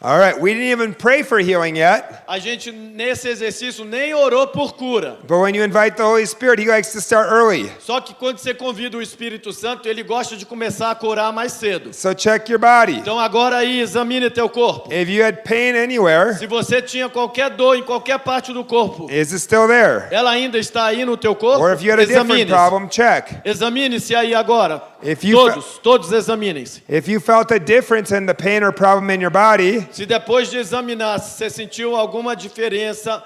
All right, we didn't even pray for healing yet. A gente nesse exercício nem orou por cura. But when you invite the Holy Spirit, He likes to start early. Só que quando você convida o Espírito Santo, ele gosta de começar a curar mais cedo. So check your body. Então agora aí, examine teu corpo. If you had pain anywhere, Se você tinha qualquer dor em qualquer parte do corpo, is it still there? ela ainda está aí no teu corpo? Or if you had a different problem, check. Examine-se aí agora. If you Todos examinem-se. If you felt a difference in the pain or problem in your body, Se depois de examinar, se você sentiu alguma diferença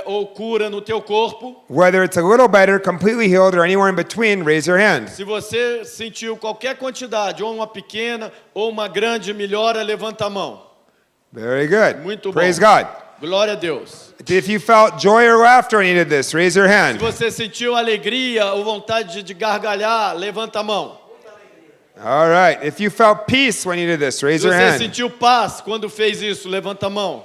ou cura no teu corpo, whether it's a little better, completely healed, or anywhere in between, raise your hand. se você sentiu qualquer quantidade, ou uma pequena ou uma grande melhora, levanta a mão. Very good. Muito bom. Praise God. Glória a Deus. If you felt joy or laughter when you did this, raise your Se hand. você sentiu alegria ou vontade de gargalhar, levanta a mão. All right. If you felt peace when you did this, raise Se your você hand. sentiu paz quando fez isso, levanta a mão.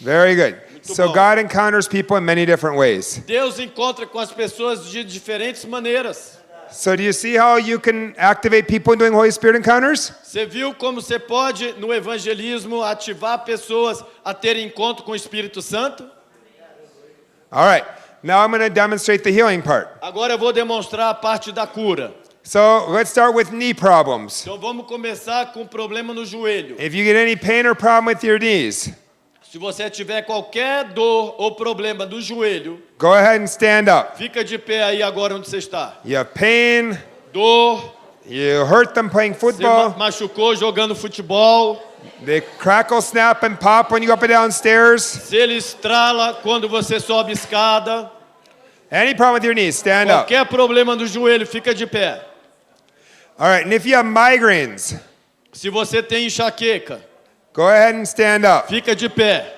Very good. So bom. God encounters people in many different ways. Deus encontra com as pessoas de diferentes maneiras. So do you see how you can activate people in doing Holy Spirit encounters? Você viu como você pode, no evangelismo, ativar pessoas a terem encontro com o Espírito Santo? All right. Now I'm going to demonstrate the healing part. Agora eu vou demonstrar a parte da cura. So let's start with knee problems. Então vamos começar com o problema no joelho. If you get any pain or problem with your knees, Se você tiver qualquer dor ou problema do joelho, go ahead and stand up. fica de pé aí agora onde você está. You have pain, Dor, you hurt them playing você football, machucou jogando futebol, they crackle, snap, and pop when you go up and down stairs. se ele estrala quando você sobe escada. Any problem with your knees, stand up. Qualquer problema do joelho, fica de pé. All right, and if you have migraines, Se você tem enxaqueca, go ahead and stand up. fica de pé.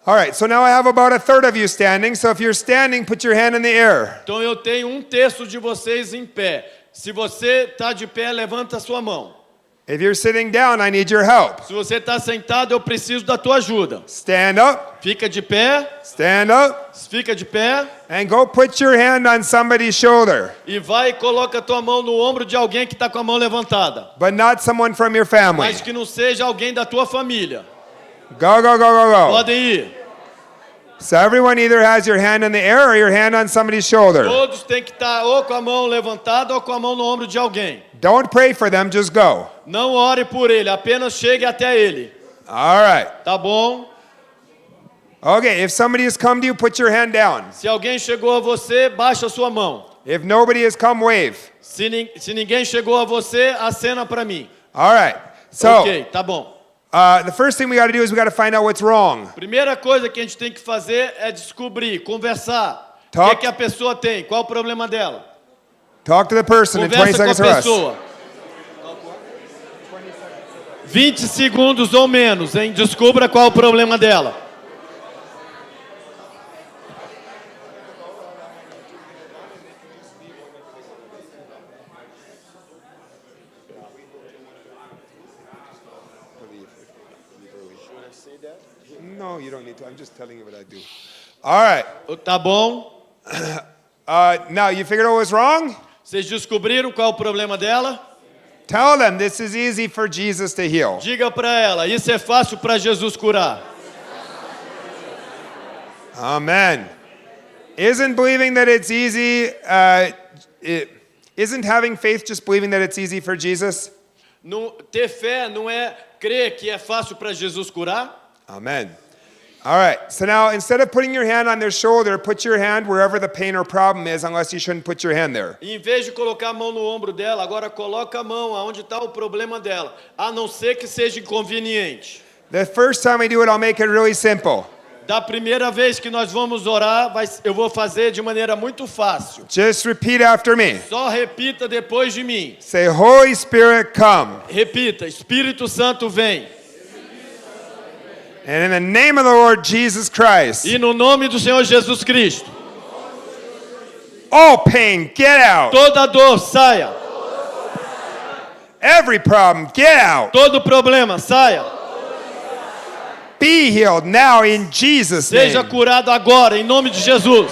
All right, so now I have about a third of you standing. So if you're standing, put your hand in the air. Então eu tenho 1/3 de vocês em pé. Se você está de pé, levanta a sua mão. If you're sitting down, I need your help. Se você está sentado, eu preciso da tua ajuda. Stand up, Fica de pé, stand up, fica de pé and go put your hand on somebody's shoulder, e vai e coloca a tua mão no ombro de alguém que está com a mão levantada. but not someone from your family. Mas que não seja alguém da tua família. Go, go, go, go, go. Podem ir. So everyone either has your hand in the air or your hand on somebody's shoulder. Todos têm que estar ou com a mão levantada ou com a mão no ombro de alguém. Don't pray for them, just go. Não ore por ele, apenas chegue até ele. All right. Tá bom? Okay, if somebody has come to you, put your hand down. Se alguém chegou a você, baixa a sua mão. If nobody has come, wave. Se ninguém chegou a você, acena para mim. All right. So, Ok, tá bom. the first thing we got to do is we got to find out what's wrong. Primeira coisa que a gente tem que fazer é descobrir, conversar. O Talk. que a pessoa tem, qual o problema dela. Talk to the person in 20 Conversa seconds com or a less. pessoa. 20 segundos ou menos, hein? Descubra qual o problema dela. No, you don't need to. I'm just telling you what I do. All right. Tá bom? Now, you figured out what's wrong? Vocês descobriram qual o problema dela? Tell them this is easy for Jesus to heal. Diga para ela, isso é fácil para Jesus curar. Amen. Isn't believing that it's easy, isn't having faith just believing that it's easy for Jesus? Não, ter fé não é crer que é fácil para Jesus curar? Amen. All right. So now, instead of putting your hand on their shoulder, put your hand wherever the pain or problem is, unless you shouldn't put your hand there. Em vez de colocar a mão no ombro dela, agora coloca a mão aonde está o problema dela, a não ser que seja inconveniente. The first time I do it, I'll make it really simple. Da primeira vez que nós vamos orar, eu vou fazer de maneira muito fácil. Just repeat after me. Só repita depois de mim. Say, Holy Spirit, come. Repita, Espírito Santo vem. And in the name of the Lord Jesus Christ, E no nome do Senhor Jesus Cristo, all pain, get out. toda dor saia, Every problem, get out. todo problema saia. Be Be healed now in Jesus' Seja name. curado agora, em nome de Jesus.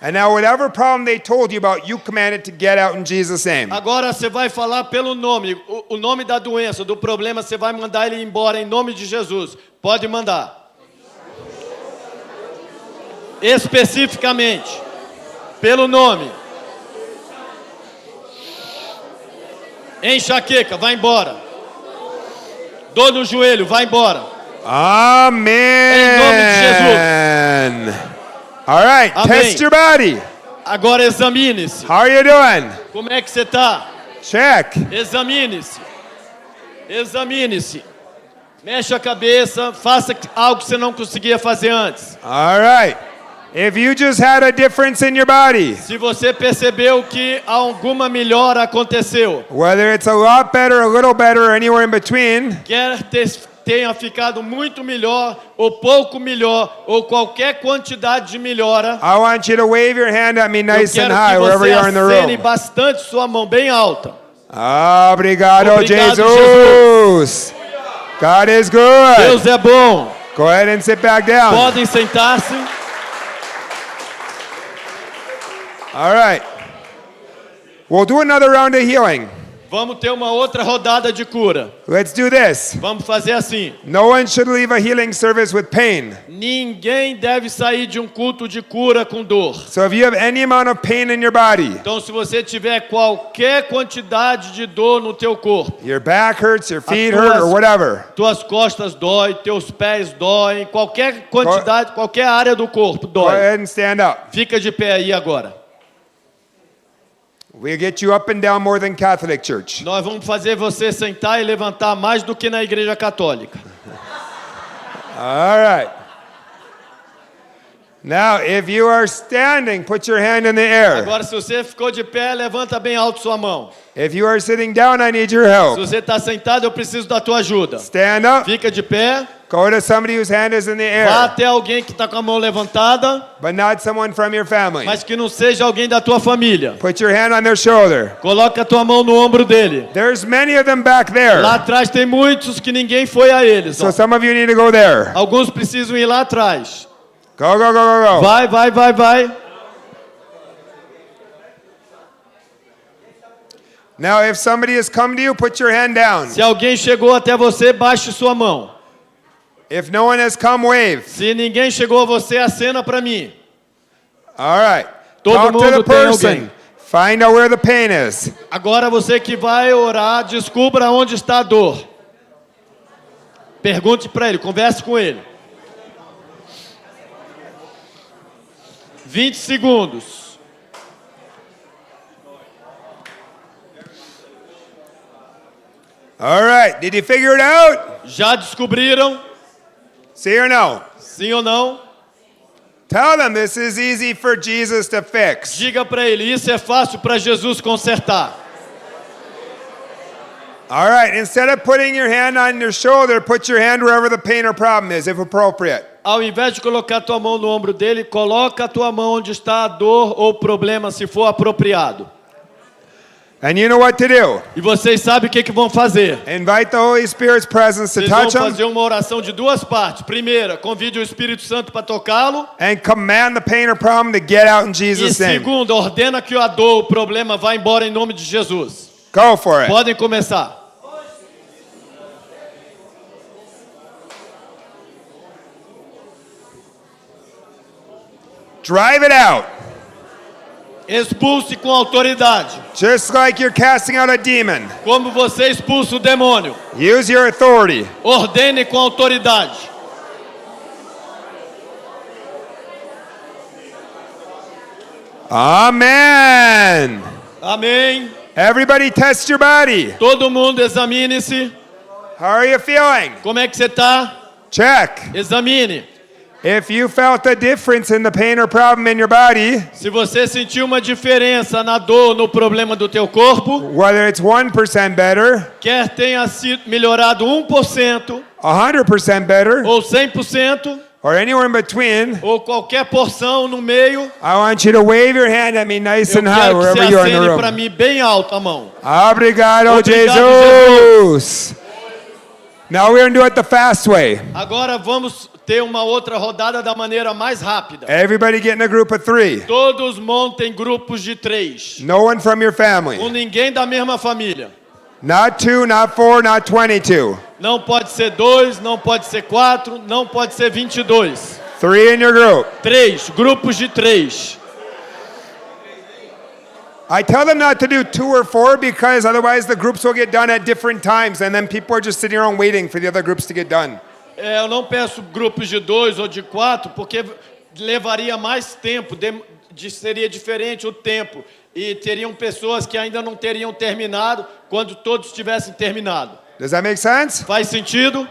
And now whatever problem they told you about, you command it to get out in Jesus' name. Agora você vai falar pelo nome, o nome da doença, do problema, você vai mandar ele embora em nome de Jesus. Pode mandar. Especificamente, pelo nome. Enxaqueca, vai embora. Dor no joelho, vai embora. Amen. Em nome de Jesus. All right, Amém. test your body. Agora examine-se. How are you doing? Como é que você está? Check. Examine-se. Examine-se. Mexe a cabeça, faça algo que você não conseguia fazer antes. All right. If you just had a difference in your body, Se você percebeu que alguma melhora aconteceu, whether it's a lot better, a little better, or anywhere in between, quer tenha ficado muito melhor, ou pouco melhor, ou qualquer quantidade de melhora, I want you to wave your hand at me eu nice and quero high que wherever você you are in the acene room. bastante sua mão bem alta. Obrigado, Obrigado, Jesus. God is good. Deus é bom. Go ahead and sit back down. Podem sentar-se. All right. We'll do another round of healing. Vamos ter uma outra rodada de cura. Let's do this. Vamos fazer assim. No one should leave a healing service with pain. Ninguém deve sair de um culto de cura com dor. So if you have any amount of pain in your body, Então, se você tiver qualquer quantidade de dor no teu corpo, your back hurts, your feet tuas- hurt, or whatever, tuas costas doem, teus pés doem, qualquer quantidade, qualquer área do corpo go dói. ahead and stand up. Fica de pé aí agora. We'll get you up and down more than Catholic Church. Nós vamos fazer você sentar e levantar mais do que na igreja católica. All right. Now, if you are standing, put your hand in the air. Agora, se você ficou de pé, levanta bem alto sua mão. If you are sitting down, I need your Se help. você está sentado, eu preciso da tua ajuda. Stand up. Fica de pé, Go to somebody whose hand is in the vá air, até alguém que está com a mão levantada, but not someone from your family. mas que não seja alguém da tua família. Put your hand on their shoulder. Coloca a tua mão no ombro dele. There's many of them back there. Lá atrás tem muitos que ninguém foi a eles. So ó. some of you need to go there. Alguns precisam ir lá atrás. Go, go, go, go, go. Vai, vai, vai, vai. Now, if somebody has come to you, put your hand down. Se alguém chegou até você, baixe sua mão. If no one has come, wave. Se ninguém chegou a você, acena para mim. All right. Todo Talk to the mundo tem person. alguém. Find out where the pain is. Agora você que vai orar, descubra onde está a dor. Pergunte para ele, converse com ele. 20 segundos. All right. Did you figure it out? Já descobriram? See or no? Sim ou não? Tell them this is easy for Jesus to fix. Diga para ele, isso é fácil para Jesus consertar. All right. Instead of putting your hand on your shoulder, put your hand wherever the pain or problem is, if appropriate. Ao invés de colocar a tua mão no ombro dele, coloca a tua mão onde está a dor ou problema, se for apropriado. And you know what to do. E vocês sabem o que vão fazer. Invite the Holy Spirit's presence to Vocês vão touch them fazer uma oração de duas partes. Primeira, convide o Espírito Santo para tocá-lo. and command the pain or problem to get out in E Jesus' name. segunda, ordena que a dor, o problema, vá embora em nome de Jesus. Go for it. Podem começar. Drive it out. Expulse com autoridade. Just like you're casting out a demon. Como você expulsa o demônio. Use your authority. Ordene com autoridade. Amen. Amém. Everybody test your body. Todo mundo examine-se. How are you feeling? Como é que você está? Check. Examine. If you felt a difference in the pain or problem in your body, Se você sentiu uma diferença na dor, no problema do teu corpo, whether it's 1% better, quer tenha sido melhorado 1%, 100% better, ou 100%, or anywhere in between, ou qualquer porção no meio, I want you to wave your hand at me nice eu and high quero que wherever você you are in the acene para room. mim bem alto a mão. Obrigado, Obrigado, Jesus. Now we're going to do it the fast way. Agora vamos ter uma outra rodada da maneira mais rápida. Everybody get in a group of 3. Todos montem grupos de 3. No one from your family. Com ninguém da mesma família. Not 2, not 4, not 22. Não pode ser 2, não pode ser 4, não pode ser 22. 3 in your group. 3, grupos de 3. I tell them not to do 2 or 4 because otherwise the groups will get done at different times and then people are just sitting around waiting for the other groups to get done. Eu não peço grupos de 2 ou de 4 porque levaria mais tempo, seria diferente o tempo e teriam pessoas que ainda não teriam terminado quando todos tivessem terminado. Does that make sense? Faz sentido?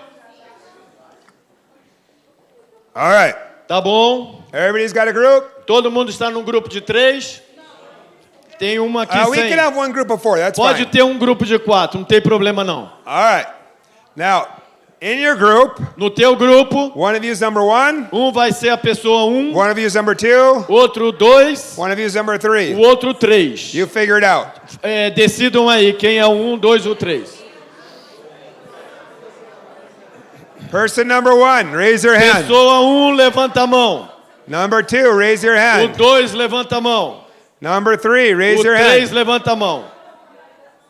All right. Tá bom? Everybody's got a group? Todo mundo está num grupo de 3? Tem uma aqui We sem. can have one group of 4. That's Pode fine. ter um grupo de 4, não tem problema não. All right. Now, in your group, No teu grupo, one of you is number 1, um vai ser a pessoa 1, one of you is number 2, outro 2, one of you is number o 3. outro 3. You figure it out. Decidam aí quem é o 1, 2 ou 3. Person number 1, raise your hand. Pessoa 1, levanta a mão. Number 2, raise your O hand. 2, levanta a mão. Number 3, raise O your 3, hand. levanta a mão.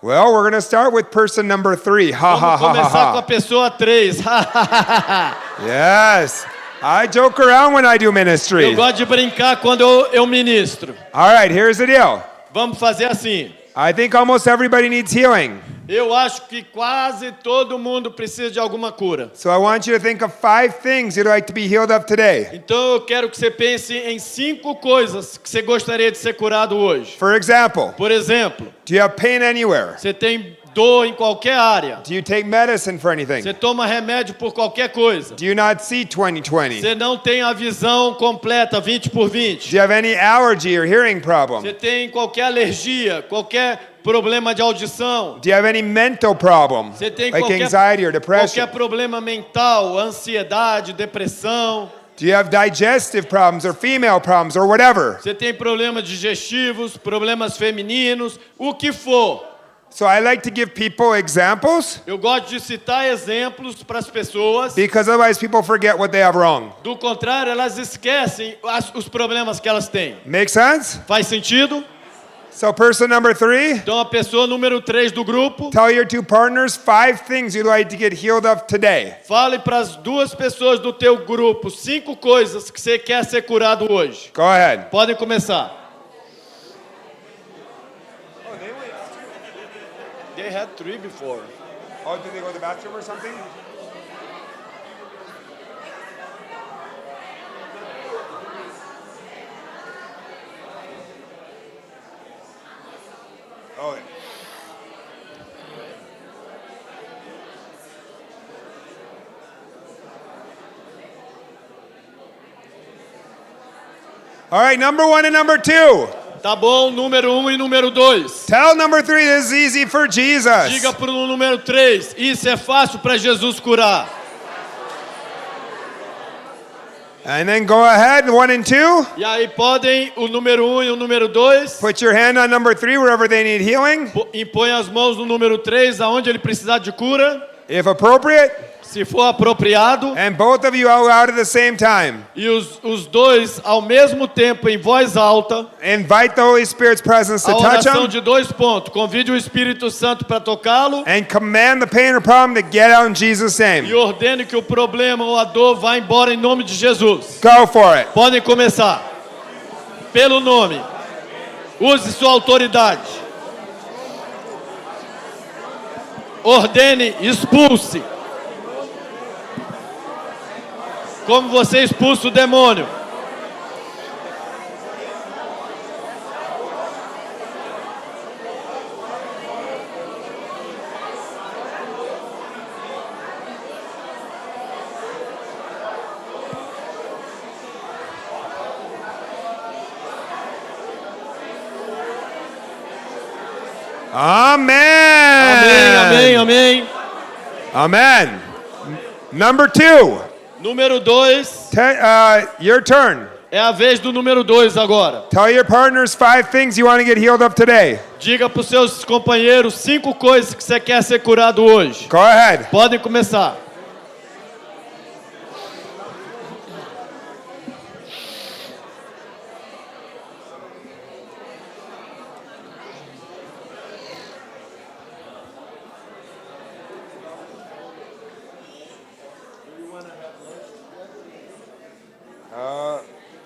Well, we're going to start with person number 3. Ha ha Vamos ha começar com a ha pessoa 3. ha. Yes. I joke around when I do Eu ministry. gosto de brincar quando eu ministro. All right, here's the deal. Vamos fazer assim. I think almost everybody needs healing. Eu acho que quase todo mundo precisa de alguma cura. So I want you to think of 5 things you'd like to be healed of today. Então eu quero que você pense em 5 coisas que você gostaria de ser curado hoje. For example, Por exemplo, do you have pain anywhere? você tem dor em qualquer área. Do you take medicine for anything? Você toma remédio por qualquer coisa. Do you not see 20/20? Você não tem a visão completa 20 por 20. Do you have any allergy or hearing problem? Você tem qualquer alergia, qualquer problema de audição. Do you have any mental problem? Você tem Like qualquer anxiety or depression? qualquer problema mental, ansiedade, depressão. Do you have digestive problems or female problems or whatever? Você tem problemas digestivos, problemas femininos, o que for. So I like to give people examples Eu gosto de citar exemplos para as pessoas. because otherwise people forget what they have wrong. Do contrário, elas esquecem os problemas que elas têm. Make sense? Faz sentido? So person number 3, Então a pessoa número 3 do grupo, tell your 2 partners 5 things you'd like to get healed of today. fale para as 2 pessoas do teu grupo 5 coisas que você quer ser curado hoje. Go ahead. Podem começar. They had 3 before. Oh, did they go to the bathroom or something? Oh, yeah. All right, number 1 and number 2. Tá bom, número 1 e número 2. Tell number 3 this is easy for Jesus. Diga pro número 3, isso é fácil para Jesus curar. And then go ahead, 1 and 2. E aí podem, o número 1 e o número 2, Put your hand on number 3 wherever they need healing, impõe as mãos no número 3, aonde ele precisar de cura, if appropriate. se for apropriado. And both of you out loud at the same time. E os 2 ao mesmo tempo em voz alta. Invite the Holy Spirit's presence to A touch oração him de 2 pontos. Convide o Espírito Santo para tocá-lo and command the pain or problem to get out in Jesus' e name. ordene que o problema ou a dor vá embora em nome de Jesus. Go for it. Podem começar. Pelo nome. Use sua autoridade. Ordene, expulse. Como você expulsa o demônio. Amen. Amém, amém, amém. Amen. Number 2. Número 2. Your turn. É a vez do número 2 agora. Tell your partners 5 things you want to get healed of today. Diga para os seus companheiros 5 coisas que você quer ser curado hoje. Go ahead. Podem começar.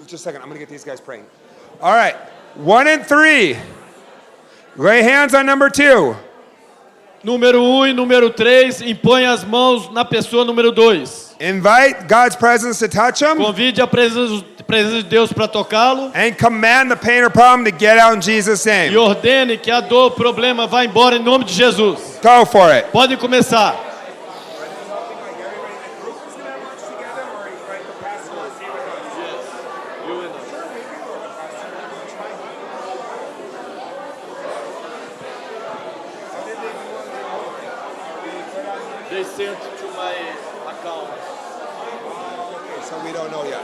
Just a second. I'm going to get these guys praying. All right. 1 and 3. Lay hands on number 2. Número 1 e número 3, impõe as mãos na pessoa número 2. Invite God's presence to touch him. Convide a presença de Deus para tocá-lo. And command the pain or problem to get out in Jesus' E name. ordene que a dor, o problema vá embora em nome de Jesus. Go for it. Podem começar. They sent to my account. Okay, so we don't know yet.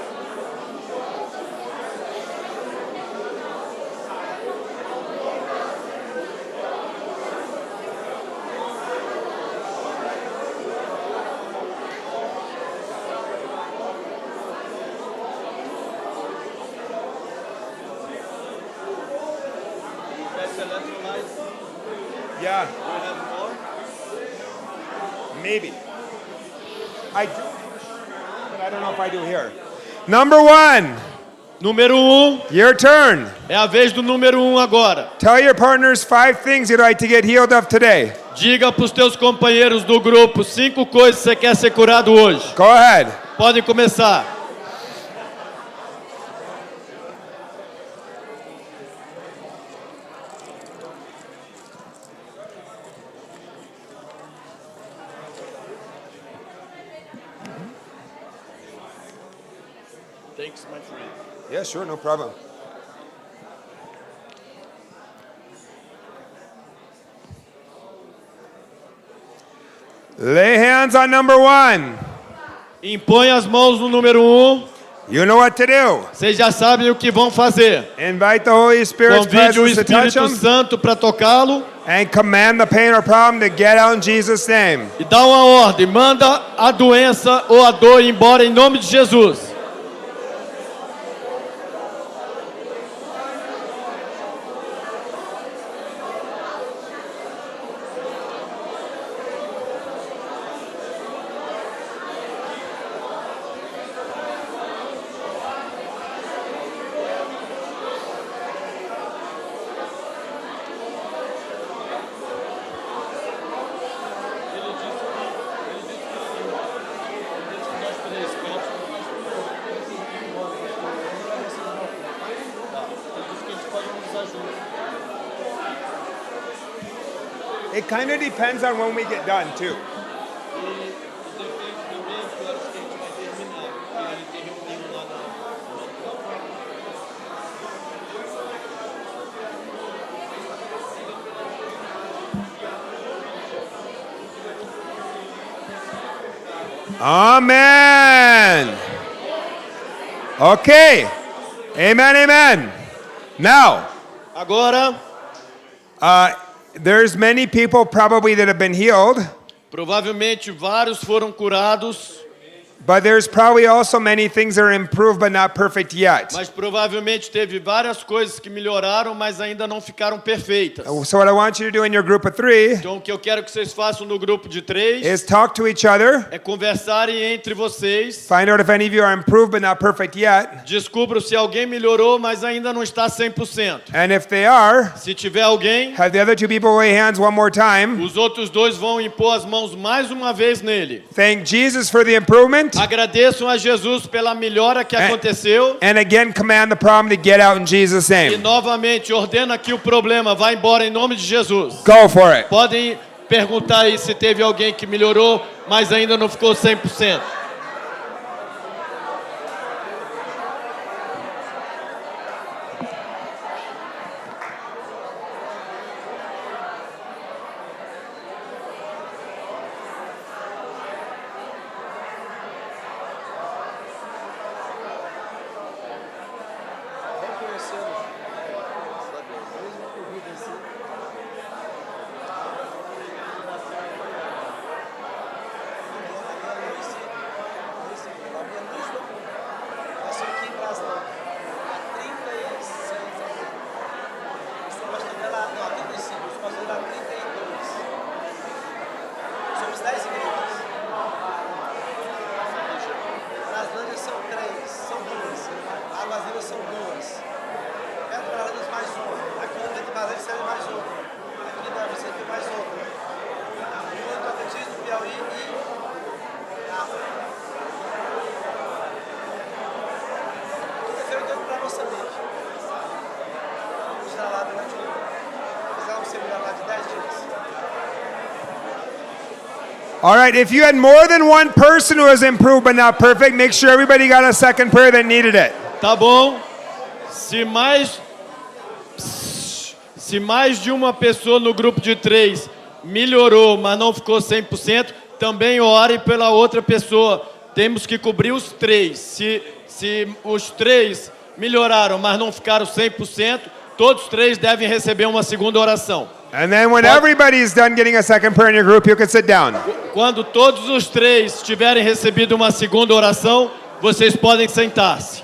Yeah, We have more. maybe. I do, but I don't know if I do here. Number 1, Número 1, your turn. é a vez do número 1 agora. Tell your partners 5 things you'd like to get healed of today. Diga para os teus companheiros do grupo 5 coisas que você quer ser curado hoje. Go ahead. Podem começar. Thanks, my friend. Yeah, sure, no problem. Lay hands on number 1. Impõe as mãos no número 1. You know what to do. Vocês já sabem o que vão fazer. Invite the Holy Spirit's Convide o presence to touch Espírito them Santo para tocá-lo and command the pain or problem to get out in Jesus' name. e dá uma ordem. Manda a doença ou a dor ir embora em nome de Jesus. It kind of depends on when we get done, too. Amen. Okay. Amen, amen. Now, Agora, there's many people probably that have been healed, provavelmente vários foram curados, but there's probably also many things that are improved but not perfect yet. mas provavelmente teve várias coisas que melhoraram, mas ainda não ficaram perfeitas. So what I want you to do in your group of 3 Então o que eu quero que vocês façam no grupo de 3 is talk to each other, é conversarem entre vocês. find out if any of you are improved but not perfect yet, Descubram se alguém melhorou, mas ainda não está 100%. and if they are, Se tiver alguém, have the other 2 people lay hands one more time. os outros 2 vão impor as mãos mais uma vez nele. Thank Jesus for the improvement, Agradeçam a Jesus pela melhora que aconteceu and again command the problem to get out in Jesus' e name. novamente ordena que o problema vá embora em nome de Jesus. Go for it. Podem perguntar aí se teve alguém que melhorou, mas ainda não ficou 100%. All right, if you had more than one person who was improved but not perfect, make sure everybody got a second prayer that needed it. Tá bom? Se mais de uma pessoa no grupo de 3 melhorou, mas não ficou 100%, também ore pela outra pessoa. Temos que cobrir os 3. Se os 3 melhoraram, mas não ficaram 100%, todos os 3 devem receber uma segunda oração. And then when everybody's done getting a second prayer in your group, you can sit down. Quando todos os 3 tiverem recebido uma segunda oração, vocês podem sentar-se.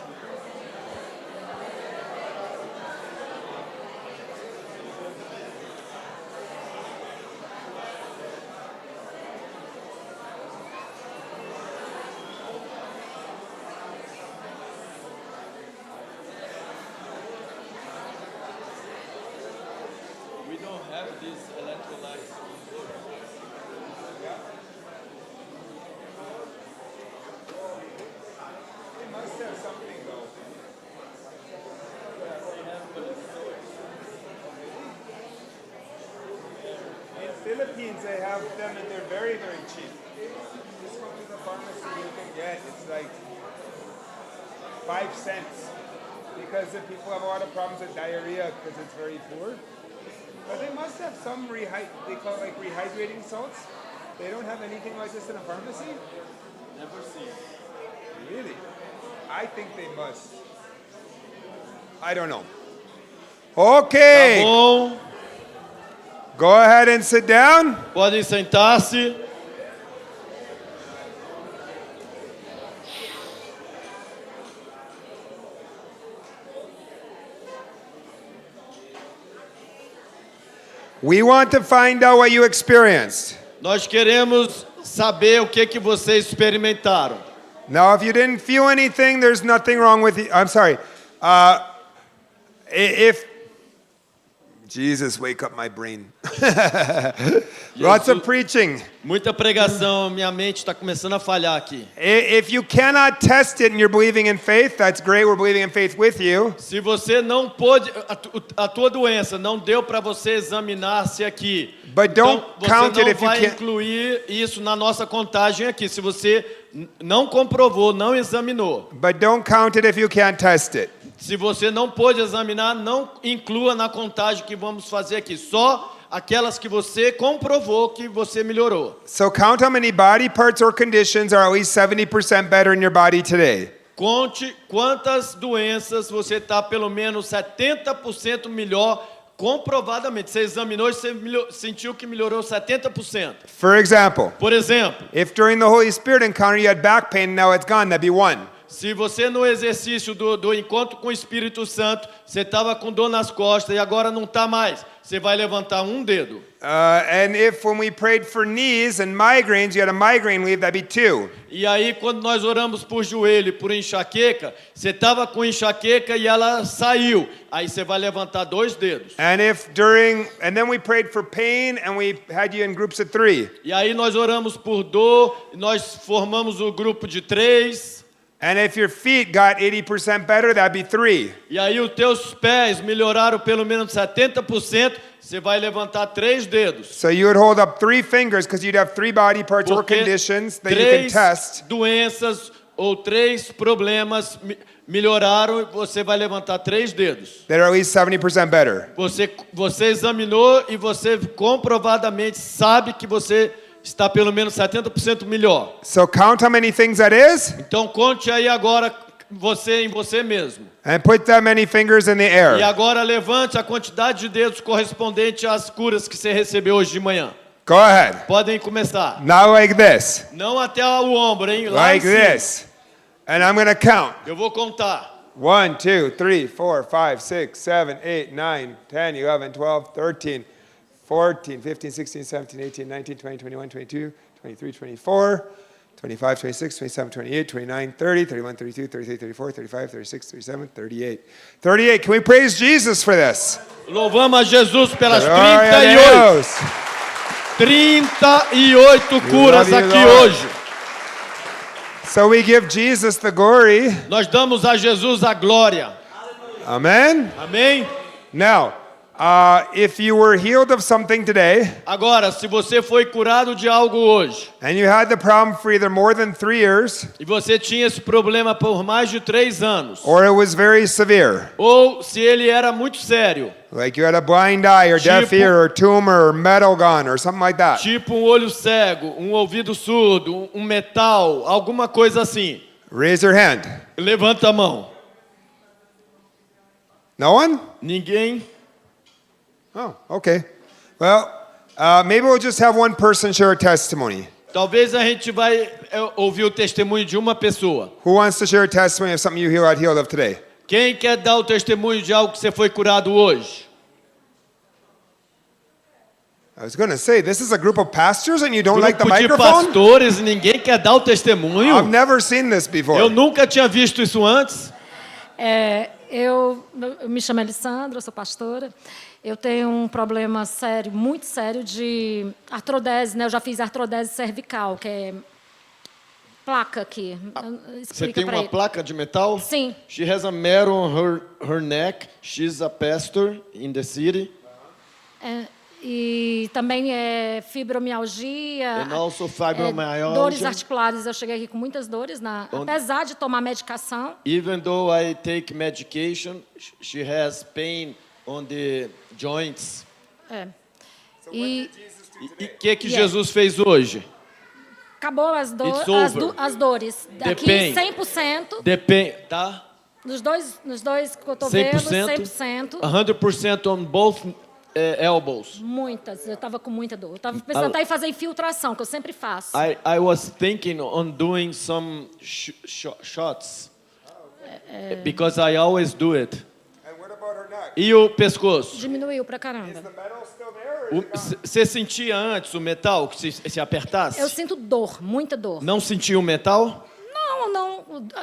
Philippines, they have them and they're very, very cheap. Just go to the pharmacy, you can get, it's like 5 cents. Because the people have a lot of problems with diarrhea because it's very poor. But they must have some, they call it like rehydrating salts. They don't have anything like this in a pharmacy? Never seen. Really? I think they must. I don't know. Okay. Tá bom. Go ahead and sit down. Podem sentar-se. We want to find out what you experienced. Nós queremos saber o que vocês experimentaram. Now, if you didn't feel anything, there's nothing wrong with you. I'm sorry. If Jesus, wake up my brain. Lots of preaching. Muita pregação, minha mente está começando a falhar aqui. If you cannot test it and you're believing in faith, that's great. We're believing in faith with you. Se você não pôde, a tua doença não deu para você examinar-se aqui. But don't Então, count você it não if you vai can't. incluir isso na nossa contagem aqui. Se você não comprovou, não examinou. But don't count it if you can't test it. Se você não pôde examinar, não inclua na contagem que vamos fazer aqui. Só aquelas que você comprovou que você melhorou. So count how many body parts or conditions are at least 70% better in your body today. Conte quantas doenças você está pelo menos 70% melhor, comprovadamente. Você examinou e você sentiu que melhorou 70%. For example, Por exemplo, if during the Holy Spirit encounter you had back pain and now it's gone, that'd be 1. se você no exercício do encontro com o Espírito Santo, você estava com dor nas costas e agora não está mais, você vai levantar um dedo. And if when we prayed for knees and migraines, you had a migraine leave, that'd be 2. E aí, quando nós oramos por joelho e por enxaqueca, você estava com enxaqueca e ela saiu. Aí você vai levantar 2 dedos. And then we prayed for pain and we had you in groups of 3. E aí nós oramos por dor, nós formamos o grupo de 3. And if your feet got 80% better, that'd be 3. E aí os teus pés melhoraram pelo menos 70%, você vai levantar 3 dedos. So you would hold up 3 fingers because you'd have 3 body parts or Porque conditions that you can 3 test. doenças ou 3 problemas melhoraram e você vai levantar 3 dedos. That are at least 70% better. Você examinou e você comprovadamente sabe que você está pelo menos 70% melhor. So count how many things that is Então conte aí agora em você mesmo. and put that many fingers in the E air. agora levante a quantidade de dedos correspondente às curas que você recebeu hoje de manhã. Go ahead. Podem começar. Not like this. Não até o ombro, hein? Lá Like em cima. this. And I'm going to count. Eu vou contar. 1, 2, 3, 4, 5, 6, 7, 8, 9, 10, 11, 12, 13, 14, 15, 16, 17, 18, 19, 20, 21, 22, 23, 24, 25, 26, 27, 28, 29, 30, 31, 32, 33, 34, 35, 36, 37, 38. 38. Can we praise Jesus for this? Louvamos a Jesus pelas Glória a 38. Deus. 38 curas Glória a aqui Deus. hoje. So we give Jesus the glory. Nós damos a Jesus a glória. Amen. Amém? Now, if you were healed of something today, Agora, se você foi curado de algo hoje, and you had the problem for either more than 3 years, e você tinha esse problema por mais de 3 anos, or it was very severe, ou se ele era muito sério, like you had a blind eye, or deaf Tipo- ear, or tumor, or metal gun, or something like that, tipo um olho cego, um ouvido surdo, um metal, alguma coisa assim, raise your hand. levanta a mão. No one? Ninguém? Oh, okay. Well, maybe we'll just have one person share a testimony. Talvez a gente vai ouvir o testemunho de uma pessoa. Who wants to share a testimony of something you got healed of today? Quem quer dar o testemunho de algo que você foi curado hoje? I was going to say, this is a group of pastors and you don't like the Grupo de microphone? pastores, ninguém quer dar o testemunho? I've never seen this before. Eu nunca tinha visto isso antes. Eu me chamo Alessandra, eu sou pastora. Eu tenho um problema sério, muito sério, de artrodese, né? Eu já fiz artrodese cervical, que é placa aqui. Você Explica tem pra uma ele. placa de metal? Sim. She has a metal on her neck. She's a pastor in the city. E também fibromialgia. And also fibromyalgia. Dores articulares. Eu cheguei aqui com muitas dores, apesar de tomar medicação. Even though I take medication, she has pain on the joints. E E o que Jesus fez hoje? acabou It's over. as dores. Aqui, pain. 100%. Depende, tá? Nos dois cotovelos, 100%. 100%. 100% on both elbows. Muitas. Eu estava com muita dor. Eu estava pensando até em fazer infiltração, que eu sempre faço. I was thinking on doing some shots. Because I always do it. And what about her neck? E o pescoço? Diminuiu pra caramba. The metal still there? Or Você sentia antes o metal que se apertasse? Eu sinto dor, muita dor. Não sentia o metal?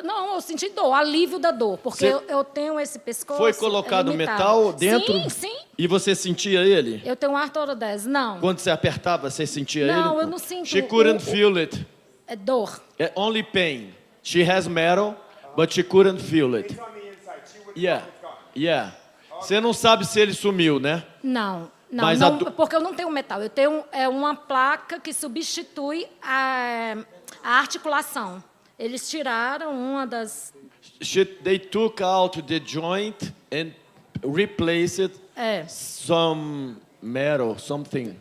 Não, eu senti dor, alívio da dor, porque Você- eu tenho esse pescoço. Foi colocado limitado. metal dentro? Sim. E você sentia ele? Eu tenho artrodese. Não. Quando você apertava, você sentia ele? Não, eu não sinto She couldn't o- feel it. É dor. Only pain. She has metal, but she couldn't feel it. on the inside. She would Yeah. Você não sabe se ele sumiu, né? Não, Mas não, a do- porque eu não tenho metal. Eu tenho uma placa que substitui a articulação. Eles tiraram uma das... They took out the joint and replaced some metal, something.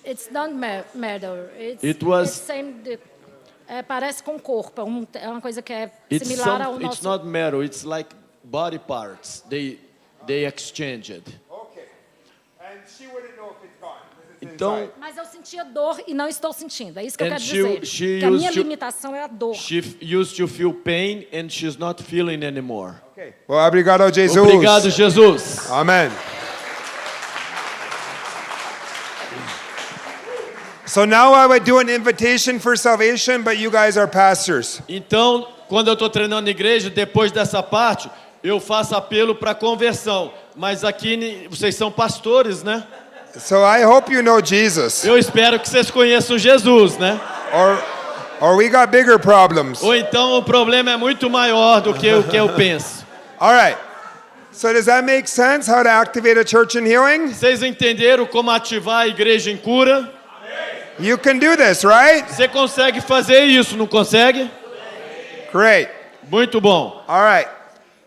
It's not matter. It was- it's same, parece com o corpo. É uma coisa que é It's similar ao nosso... it's not metal. It's like body parts. They exchanged. Okay. And she wouldn't know if it's gone. 'Cause it's Então, inside. Mas eu sentia dor e não estou sentindo. É isso que eu And quero she dizer. Que a minha used to- limitação é a dor. she used to feel pain and she's not feeling anymore. Okay. Well, obrigado, Jesus. Obrigado, Jesus. Amen. So now I would do an invitation for salvation, but you guys are pastors. Então, quando eu estou treinando na igreja, depois dessa parte, eu faço apelo para conversão. Mas aqui vocês são pastores, né? So I hope you know Jesus. Eu espero que vocês conheçam Jesus, né? Or we got bigger problems. Ou então o problema é muito maior do que o que eu penso. All right. So does that make sense how to activate a church in healing? Vocês entenderam como ativar a igreja em cura? You can do this, right? Você consegue fazer isso, não consegue? Great. Muito bom. All right.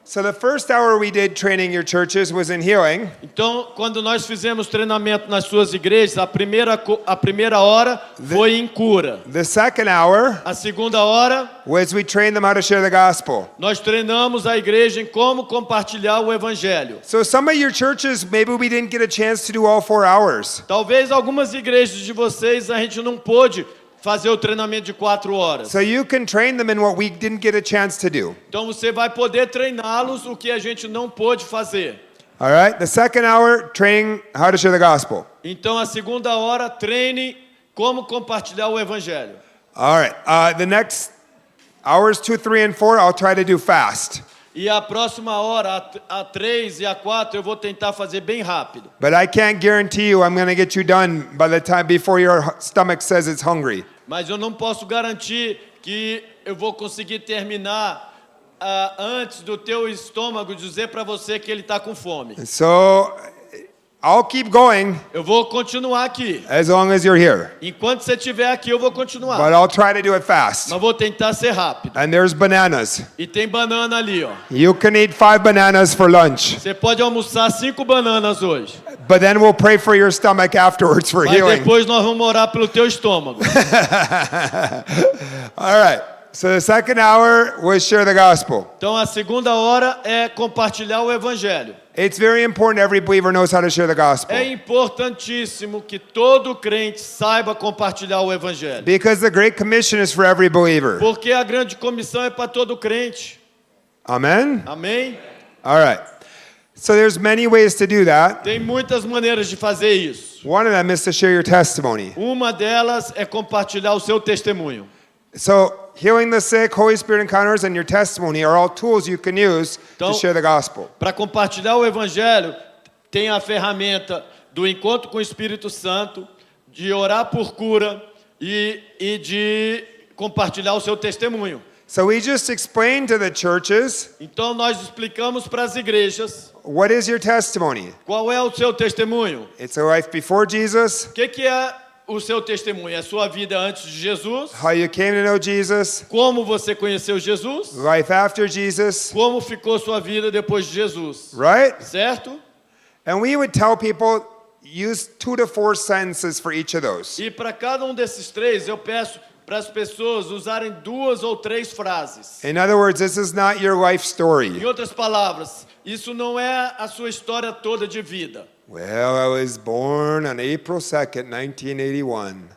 So the first hour we did training your churches was in healing. Então, quando nós fizemos treinamento nas suas igrejas, a primeira hora foi em cura. The second hour A segunda hora, was we trained them how to share the gospel. nós treinamos a igreja em como compartilhar o evangelho. So some of your churches, maybe we didn't get a chance to do all 4 hours. Talvez algumas igrejas de vocês a gente não pôde fazer o treinamento de 4 horas. So you can train them in what we didn't get a chance to do. Então você vai poder treiná-los o que a gente não pôde fazer. All right? The second hour, training how to share the gospel. Então a segunda hora, treine como compartilhar o evangelho. All right. The next hours 2, 3, and 4, I'll try to do fast. E a próxima hora, a 3 e a 4, eu vou tentar fazer bem rápido. But I can't guarantee you I'm going to get you done by the time before your stomach says it's hungry. Mas eu não posso garantir que eu vou conseguir terminar antes do teu estômago dizer para você que ele está com fome. So I'll keep going Eu vou continuar aqui. as long as you're here. Enquanto você estiver aqui, eu vou continuar. But I'll try to do it fast. Mas vou tentar ser rápido. And there's bananas. E tem banana ali, ó. You can eat 5 bananas for lunch. Você pode almoçar 5 bananas hoje. But then we'll pray for your stomach afterwards for Mas healing. depois nós vamos orar pelo teu estômago. All right. So the second hour was share the gospel. Então a segunda hora é compartilhar o evangelho. It's very important every believer knows how to share the gospel. É importantíssimo que todo crente saiba compartilhar o evangelho. Because the Great Commission is for every believer. Porque a grande comissão é para todo crente. Amen? Amém? All right. So there's many ways to do that. Tem muitas maneiras de fazer isso. One of them is to share your testimony. Uma delas é compartilhar o seu testemunho. So healing the sick, Holy Spirit encounters, and your testimony are all tools you can use to Então, share the gospel. Para compartilhar o evangelho, tem a ferramenta do encontro com o Espírito Santo, de orar por cura e de compartilhar o seu testemunho. So we just explained to the churches, Então nós explicamos para as igrejas what is your testimony? qual é o seu testemunho. It's a life before Jesus, O que é o seu testemunho? É a sua vida antes de Jesus? how you came to know Jesus, Como você conheceu Jesus? life after Jesus, Como ficou sua vida depois de Jesus? right? Certo? And we would tell people, use 2 to 4 sentences for each of those. E para cada um desses três, eu peço para as pessoas usarem 2 ou 3 frases. In other words, this is not your life Em story. outras palavras, isso não é a sua história toda de vida. Well, I was born on April 2nd, 1981.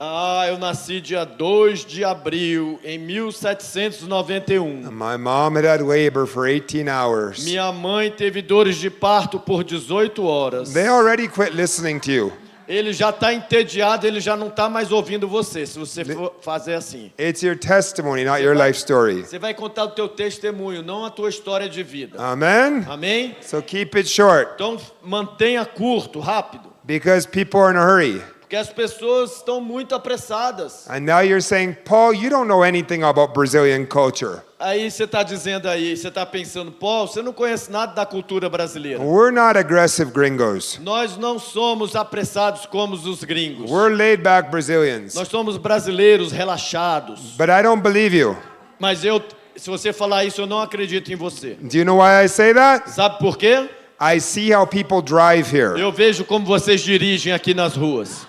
Eu nasci dia 2 de abril em 1791. My mom had labor for 18 hours. Minha mãe teve dores de parto por 18 horas. They already quit listening to you. Ele já está entediado, ele já não está mais ouvindo você, se você for fazer assim. It's your testimony, not your life story. Você vai contar o teu testemunho, não a tua história de vida. Amen? Amém? So keep it short Então mantenha curto, rápido. because people are in a hurry. Porque as pessoas estão muito apressadas. And now you're saying, Paul, you don't know anything about Brazilian culture. Aí você está dizendo aí, você está pensando, Paulo, você não conhece nada da cultura brasileira. We're not aggressive gringos. Nós não somos apressados como os gringos. We're laid back Brazilians. Nós somos brasileiros relaxados. But I don't believe you. Mas se você falar isso, eu não acredito em você. Do you know why I say that? Sabe por quê? I see how people drive here. Eu vejo como vocês dirigem aqui nas ruas.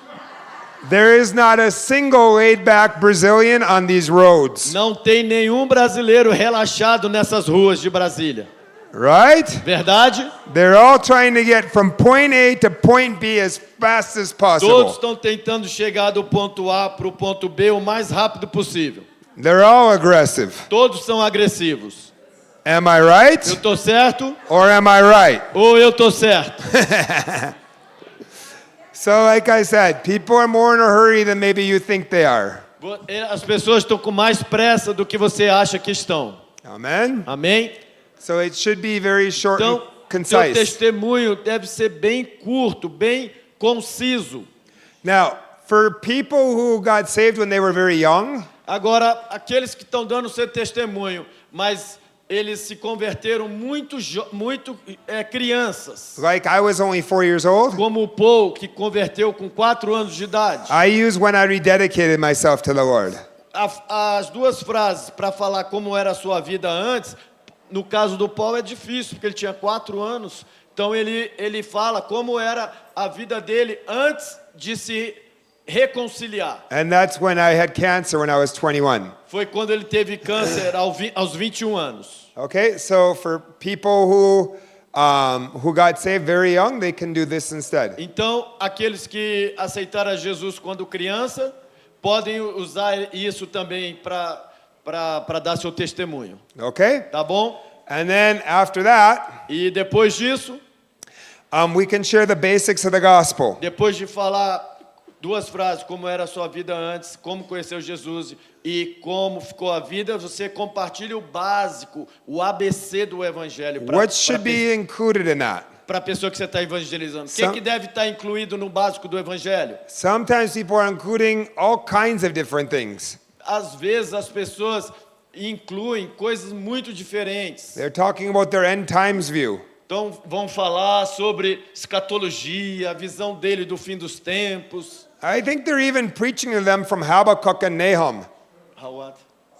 There is not a single laid back Brazilian on these roads. Não tem nenhum brasileiro relaxado nessas ruas de Brasília. Right? Verdade? They're all trying to get from point A to point B as fast as Todos possible. estão tentando chegar do ponto A para o ponto B o mais rápido possível. They're all aggressive. Todos são agressivos. Am I right? Eu tô certo Or am I right? ou eu tô certo? So, like I said, people are more in a hurry than maybe you think they are. As pessoas estão com mais pressa do que você acha que estão. Amen? Amém? So it should be very short and Então, seu concise. testemunho deve ser bem curto, bem conciso. Now, for people who got saved when they were very young, Agora, aqueles que estão dando seu testemunho, mas eles se converteram muito crianças, like I was only 4 years old, como o Paul, que converteu com 4 anos de idade. I used when I rededicated myself to the Lord. As 2 frases para falar como era a sua vida antes, no caso do Paul é difícil, porque ele tinha 4 anos. Então ele fala como era a vida dele antes de se reconciliar. And that's when I had cancer when I was 21. Foi quando ele teve câncer aos 21 anos. Okay, so for people who got saved very young, they can do this instead. Então, aqueles que aceitaram a Jesus quando criança, podem usar isso também para dar seu testemunho. Okay? Tá bom? And then after that, E depois disso, we can share the basics of the gospel. depois de falar 2 frases, como era a sua vida antes, como conheceu Jesus e como ficou a vida, você compartilha o básico, o ABC do Evangelho. What should be included in that? Para a pessoa que você está evangelizando. O que deve estar incluído no básico do Evangelho? Sometimes people are including all kinds of different things. Às vezes as pessoas incluem coisas muito diferentes. They're talking about their end times view. Então, vão falar sobre escatologia, a visão dele do fim dos tempos. I think they're even preaching to them from Habakkuk and Nahum.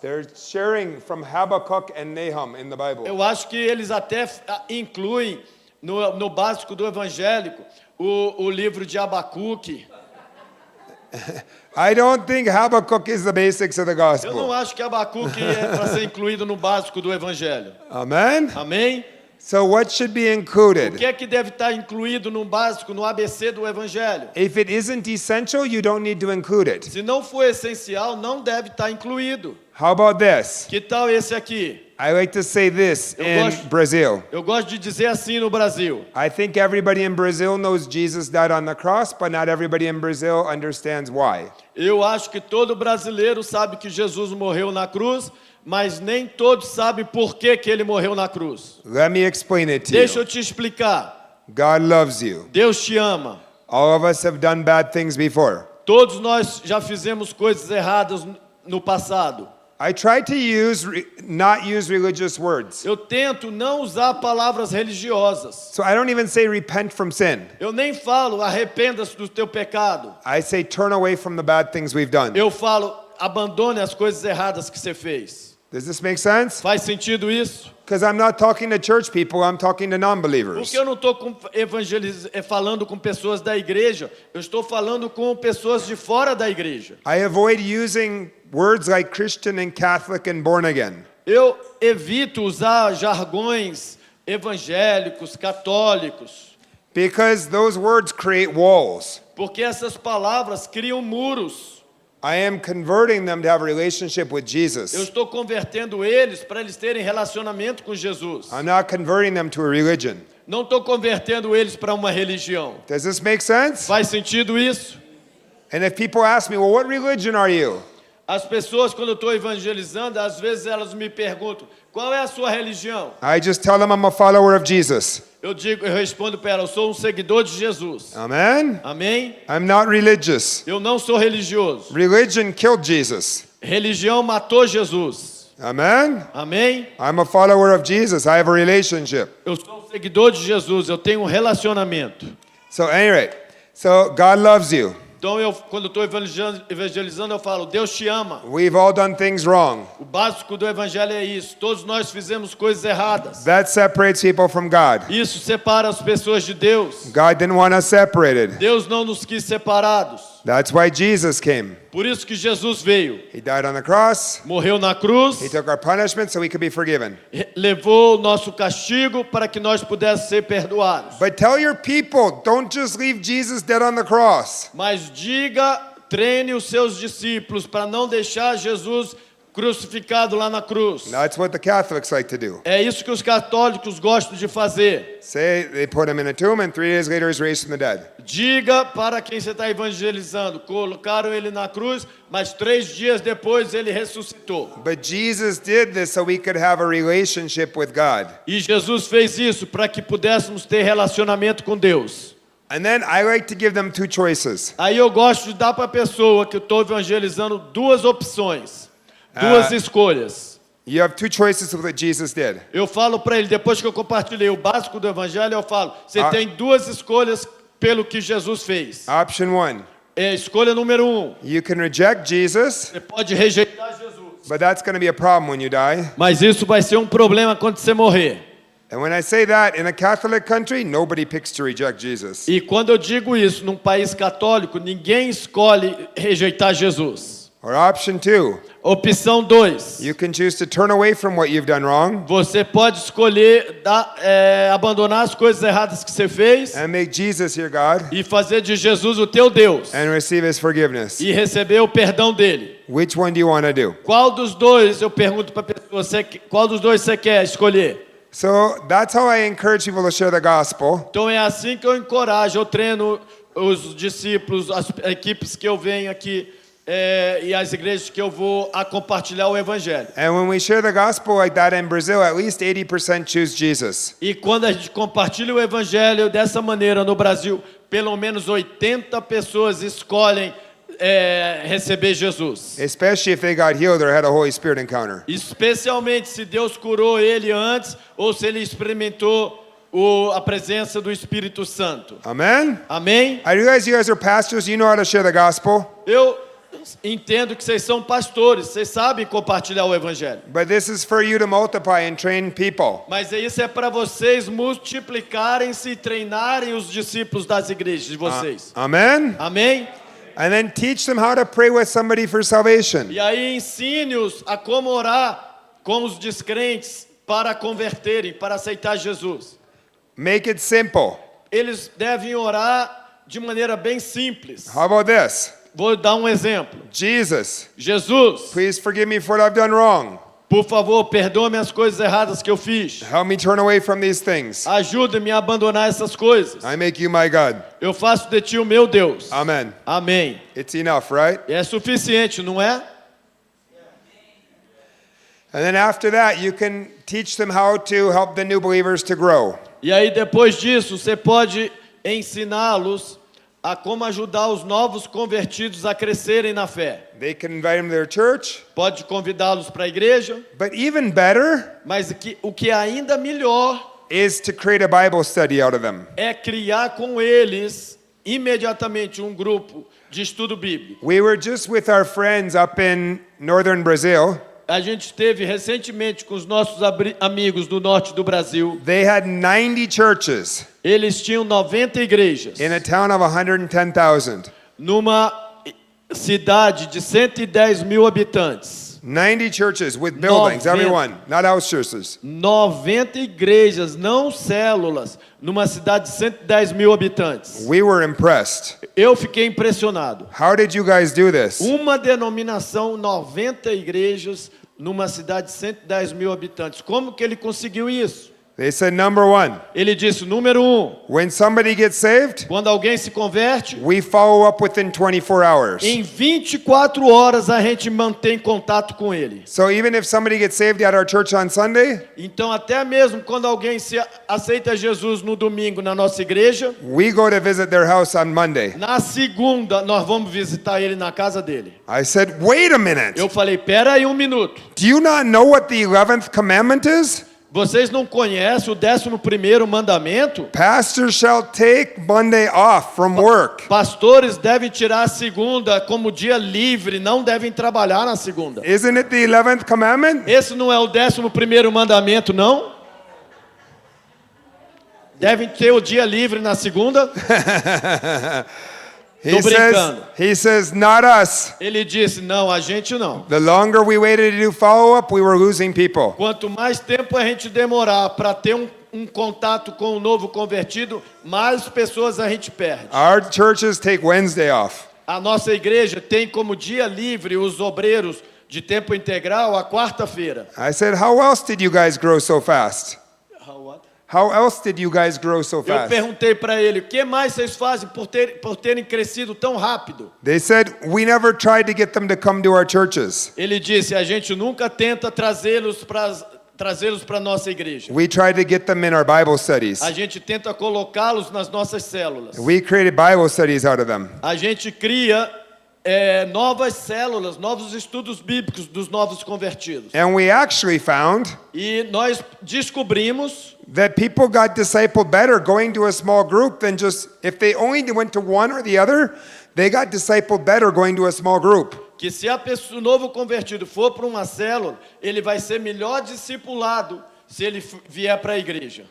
They're sharing from Habakkuk and Nahum in the Bible. Eu acho que eles até incluem no básico do evangélico o livro de Abacuque. I don't think Habakkuk is the basics of the Eu não gospel. acho que Abacuque é para ser incluído no básico do evangelho. Amen? Amém? So what should be O included? que é que deve estar incluído no básico, no ABC do evangelho? If it isn't essential, you don't need to include it. Se não for essencial, não deve estar incluído. How about this? Que tal esse aqui? I like to say this Eu in gosto- Brazil. Eu gosto de dizer assim no Brasil. I think everybody in Brazil knows Jesus died on the cross, but not everybody in Brazil understands why. Eu acho que todo brasileiro sabe que Jesus morreu na cruz, mas nem todos sabem por que ele morreu na cruz. Let me explain it to Deixa eu you. te explicar. God loves you. Deus te ama. All of us have done bad things before. Todos nós já fizemos coisas erradas no passado. I try to not use religious words. Eu tento não usar palavras religiosas. So I don't even say repent from sin. Eu nem falo arrependa-se do teu pecado. I say turn away from the bad things we've done. Eu falo abandone as coisas erradas que você fez. Does this make sense? Faz sentido isso? Because I'm not talking to church people, I'm talking to non-believers. Porque eu não estou falando com pessoas da igreja, eu estou falando com pessoas de fora da igreja. I avoid using words like Christian and Catholic and born again. Eu evito usar jargões evangélicos, católicos, Because those words create walls. porque essas palavras criam muros. I am converting them to have a relationship with Eu Jesus. estou convertendo eles para eles terem relacionamento com Jesus. I'm not converting them to a religion. Não estou convertendo eles para uma religião. Does this make sense? Faz sentido isso? And if people ask me, well, what religion are you? As pessoas, quando eu estou evangelizando, às vezes elas me perguntam, qual é a sua religião? I just tell them I'm a follower of Jesus. Eu respondo para ela, eu sou um seguidor de Jesus. Amen? Amém? I'm not religious. Eu não sou religioso. Religion killed Jesus. Religião matou Jesus. Amen? Amém? I'm a follower of Jesus. I have a relationship. Eu sou um seguidor de Jesus, eu tenho um relacionamento. So anyway, so God loves you. Então, quando eu estou evangelizando, eu falo, Deus te ama. We've all done things wrong. O básico do evangelho é isso. Todos nós fizemos coisas erradas. That separates people from God. Isso separa as pessoas de Deus. God didn't want us separated. Deus não nos quis separados. That's why Jesus came. Por isso que Jesus veio. He died on the cross. Morreu na cruz, He took our punishment so we could be forgiven. levou o nosso castigo para que nós pudéssemos ser perdoados. But tell your people, don't just leave Jesus dead on the cross. Mas diga, treine os seus discípulos para não deixar Jesus crucificado lá na cruz. That's what the Catholics like to do. É isso que os católicos gostam de fazer. Say they put him in a tomb and 3 days later he's raised from the dead. Diga para quem você está evangelizando, colocaram ele na cruz, mas 3 dias depois ele ressuscitou. But Jesus did this so we could have a relationship with God. E Jesus fez isso para que pudéssemos ter relacionamento com Deus. And then I like to give them 2 choices. Aí eu gosto de dar para a pessoa que eu estou evangelizando 2 opções, 2 escolhas. You have 2 choices of what Jesus did. Eu falo para ele, depois que eu compartilhei o básico do evangelho, eu falo, você tem 2 escolhas pelo que Jesus fez. Option 1, Escolha número 1, you can reject Jesus, você pode rejeitar Jesus. but that's going to be a problem when you die. Mas isso vai ser um problema quando você morrer. And when I say that, in a Catholic country, nobody picks to reject Jesus. E quando eu digo isso, num país católico, ninguém escolhe rejeitar Jesus. Or option 2, Opção 2, you can choose to turn away from what you've done wrong você pode escolher abandonar as coisas erradas que você fez and make Jesus your God e fazer de Jesus o teu Deus and receive his forgiveness. e receber o perdão dele. Which one do you want to do? Qual dos dois, eu pergunto para a pessoa, qual dos dois você quer escolher? So that's how I encourage people to share the gospel. Então é assim que eu encorajo, eu treino os discípulos, as equipes que eu venho aqui e as igrejas que eu vou a compartilhar o evangelho. And when we share the gospel like that in Brazil, at least 80% choose Jesus. E quando a gente compartilha o evangelho dessa maneira no Brasil, pelo menos 80 pessoas escolhem receber Jesus. Especially if they got healed or had a Holy Spirit encounter. Especialmente se Deus curou ele antes ou se ele experimentou a presença do Espírito Santo. Amen? Amém? I realize you guys are pastors. You know how to share the gospel. Eu entendo que vocês são pastores, vocês sabem compartilhar o evangelho. But this is for you to multiply and train people. Mas isso é para vocês multiplicarem-se e treinarem os discípulos das igrejas de vocês. Amen? Amém? And then teach them how to pray with somebody for salvation. E aí ensine-os a como orar com os descrentes para converterem, para aceitar Jesus. Make it simple. Eles devem orar de maneira bem simples. How about this? Vou dar um exemplo. Jesus, Jesus, please forgive me for what I've done wrong. por favor, perdoe-me as coisas erradas que eu fiz. Help me turn away from these things. Ajude-me a abandonar essas coisas. I make you my God. Eu faço de ti o meu Deus. Amen. Amém. It's enough, right? É suficiente, não é? And then after that, you can teach them how to help the new believers to grow. E aí depois disso, você pode ensiná-los a como ajudar os novos convertidos a crescerem na fé. They can invite them to their church. Pode convidá-los para a igreja, But even better mas o que é ainda melhor is to create a Bible study out of them. é criar com eles imediatamente um grupo de estudo bíblico. We were just with our friends up in northern Brazil. A gente esteve recentemente com os nossos amigos do norte do Brasil. They had 90 churches Eles tinham 90 igrejas in a town of 110,000. numa cidade de 110 mil habitantes. 90 churches with buildings, 90. everyone, not house churches. 90 igrejas, não células, numa cidade de 110 mil habitantes. We were impressed. Eu fiquei impressionado. How did you guys do this? Uma denominação, 90 igrejas, numa cidade de 110 mil habitantes. Como que ele conseguiu isso? They said, number one, Ele disse, número 1, when somebody gets saved, quando alguém se converte, we follow up within 24 hours. em 24 horas a gente mantém contato com ele. So even if somebody gets saved at our church on Sunday, Então, até mesmo quando alguém aceita Jesus no domingo na nossa igreja, we go to visit their house on Monday. na segunda nós vamos visitar ele na casa dele. I said, wait a minute. Eu falei, pera aí um minuto. Do you not know what the 11th commandment is? Vocês não conhecem o 11º mandamento? Pastors shall take Monday off from work. Pastores devem tirar a segunda como dia livre, não devem trabalhar na segunda. Isn't it the 11th commandment? Esse não é o 11º mandamento, não? Devem ter o dia livre na segunda? He says, not us. Ele disse, não, a gente não. The longer we waited to do follow-up, we were losing people. Quanto mais tempo a gente demorar para ter um contato com o novo convertido, mais pessoas a gente perde. Our churches take Wednesday off. A nossa igreja tem como dia livre os obreiros de tempo integral a quarta-feira. I said, how else did you guys grow so fast? How else did you guys grow so Eu fast? perguntei para ele, o que mais vocês fazem por terem crescido tão rápido? They said, we never tried to get them to come to our churches. Ele disse, a gente nunca tenta trazê-los para nossa igreja. We tried to get them in our Bible studies. A gente tenta colocá-los nas nossas células. We created Bible studies out of them. A gente cria novas células, novos estudos bíblicos dos novos convertidos. And we actually found E nós descobrimos that people got discipled better going to a small group than just, if they only went to one or the other, they got discipled better going to a small group. que se o novo convertido for para uma célula, ele vai ser melhor discipulado se ele vier para a igreja.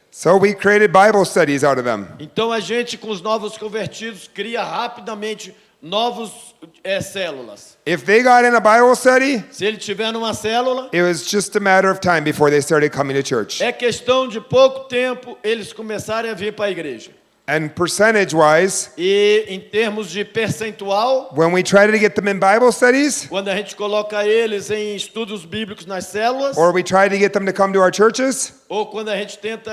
So we created Bible studies out of them. Então a gente com os novos convertidos cria rapidamente novos células. If they got in a Bible study, Se ele tiver numa célula, it was just a matter of time before they started coming to church. é questão de pouco tempo eles começarem a vir para a igreja. And percentage-wise, E em termos de percentual, when we try to get them in Bible studies, quando a gente coloca eles em estudos bíblicos nas células, or we try to get them to come to our churches, ou quando a gente tenta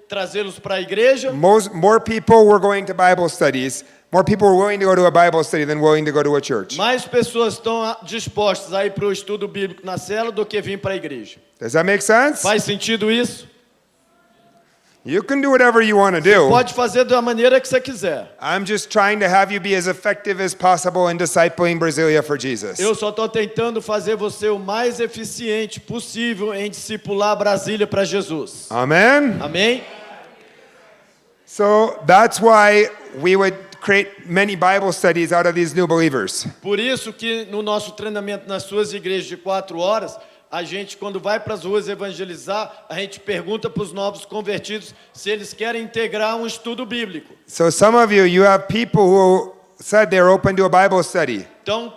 trazê-los para a igreja, more people were going to Bible studies. More people were willing to go to a Bible study than willing to go to a church. mais pessoas estão dispostas a ir para o estudo bíblico na célula do que vir para a igreja. Does that make sense? Faz sentido isso? You can do whatever you want to do. Pode fazer da maneira que você quiser. I'm just trying to have you be as effective as possible in discipling Brasilia for Jesus. Eu só estou tentando fazer você o mais eficiente possível em discipular Brasília para Jesus. Amen? Amém? So that's why we would create many Bible studies out of these new believers. Por isso que no nosso treinamento nas suas igrejas de 4 horas, a gente, quando vai para as ruas evangelizar, a gente pergunta para os novos convertidos se eles querem integrar um estudo bíblico. So some of you have people who said they're open to a Bible study. Então,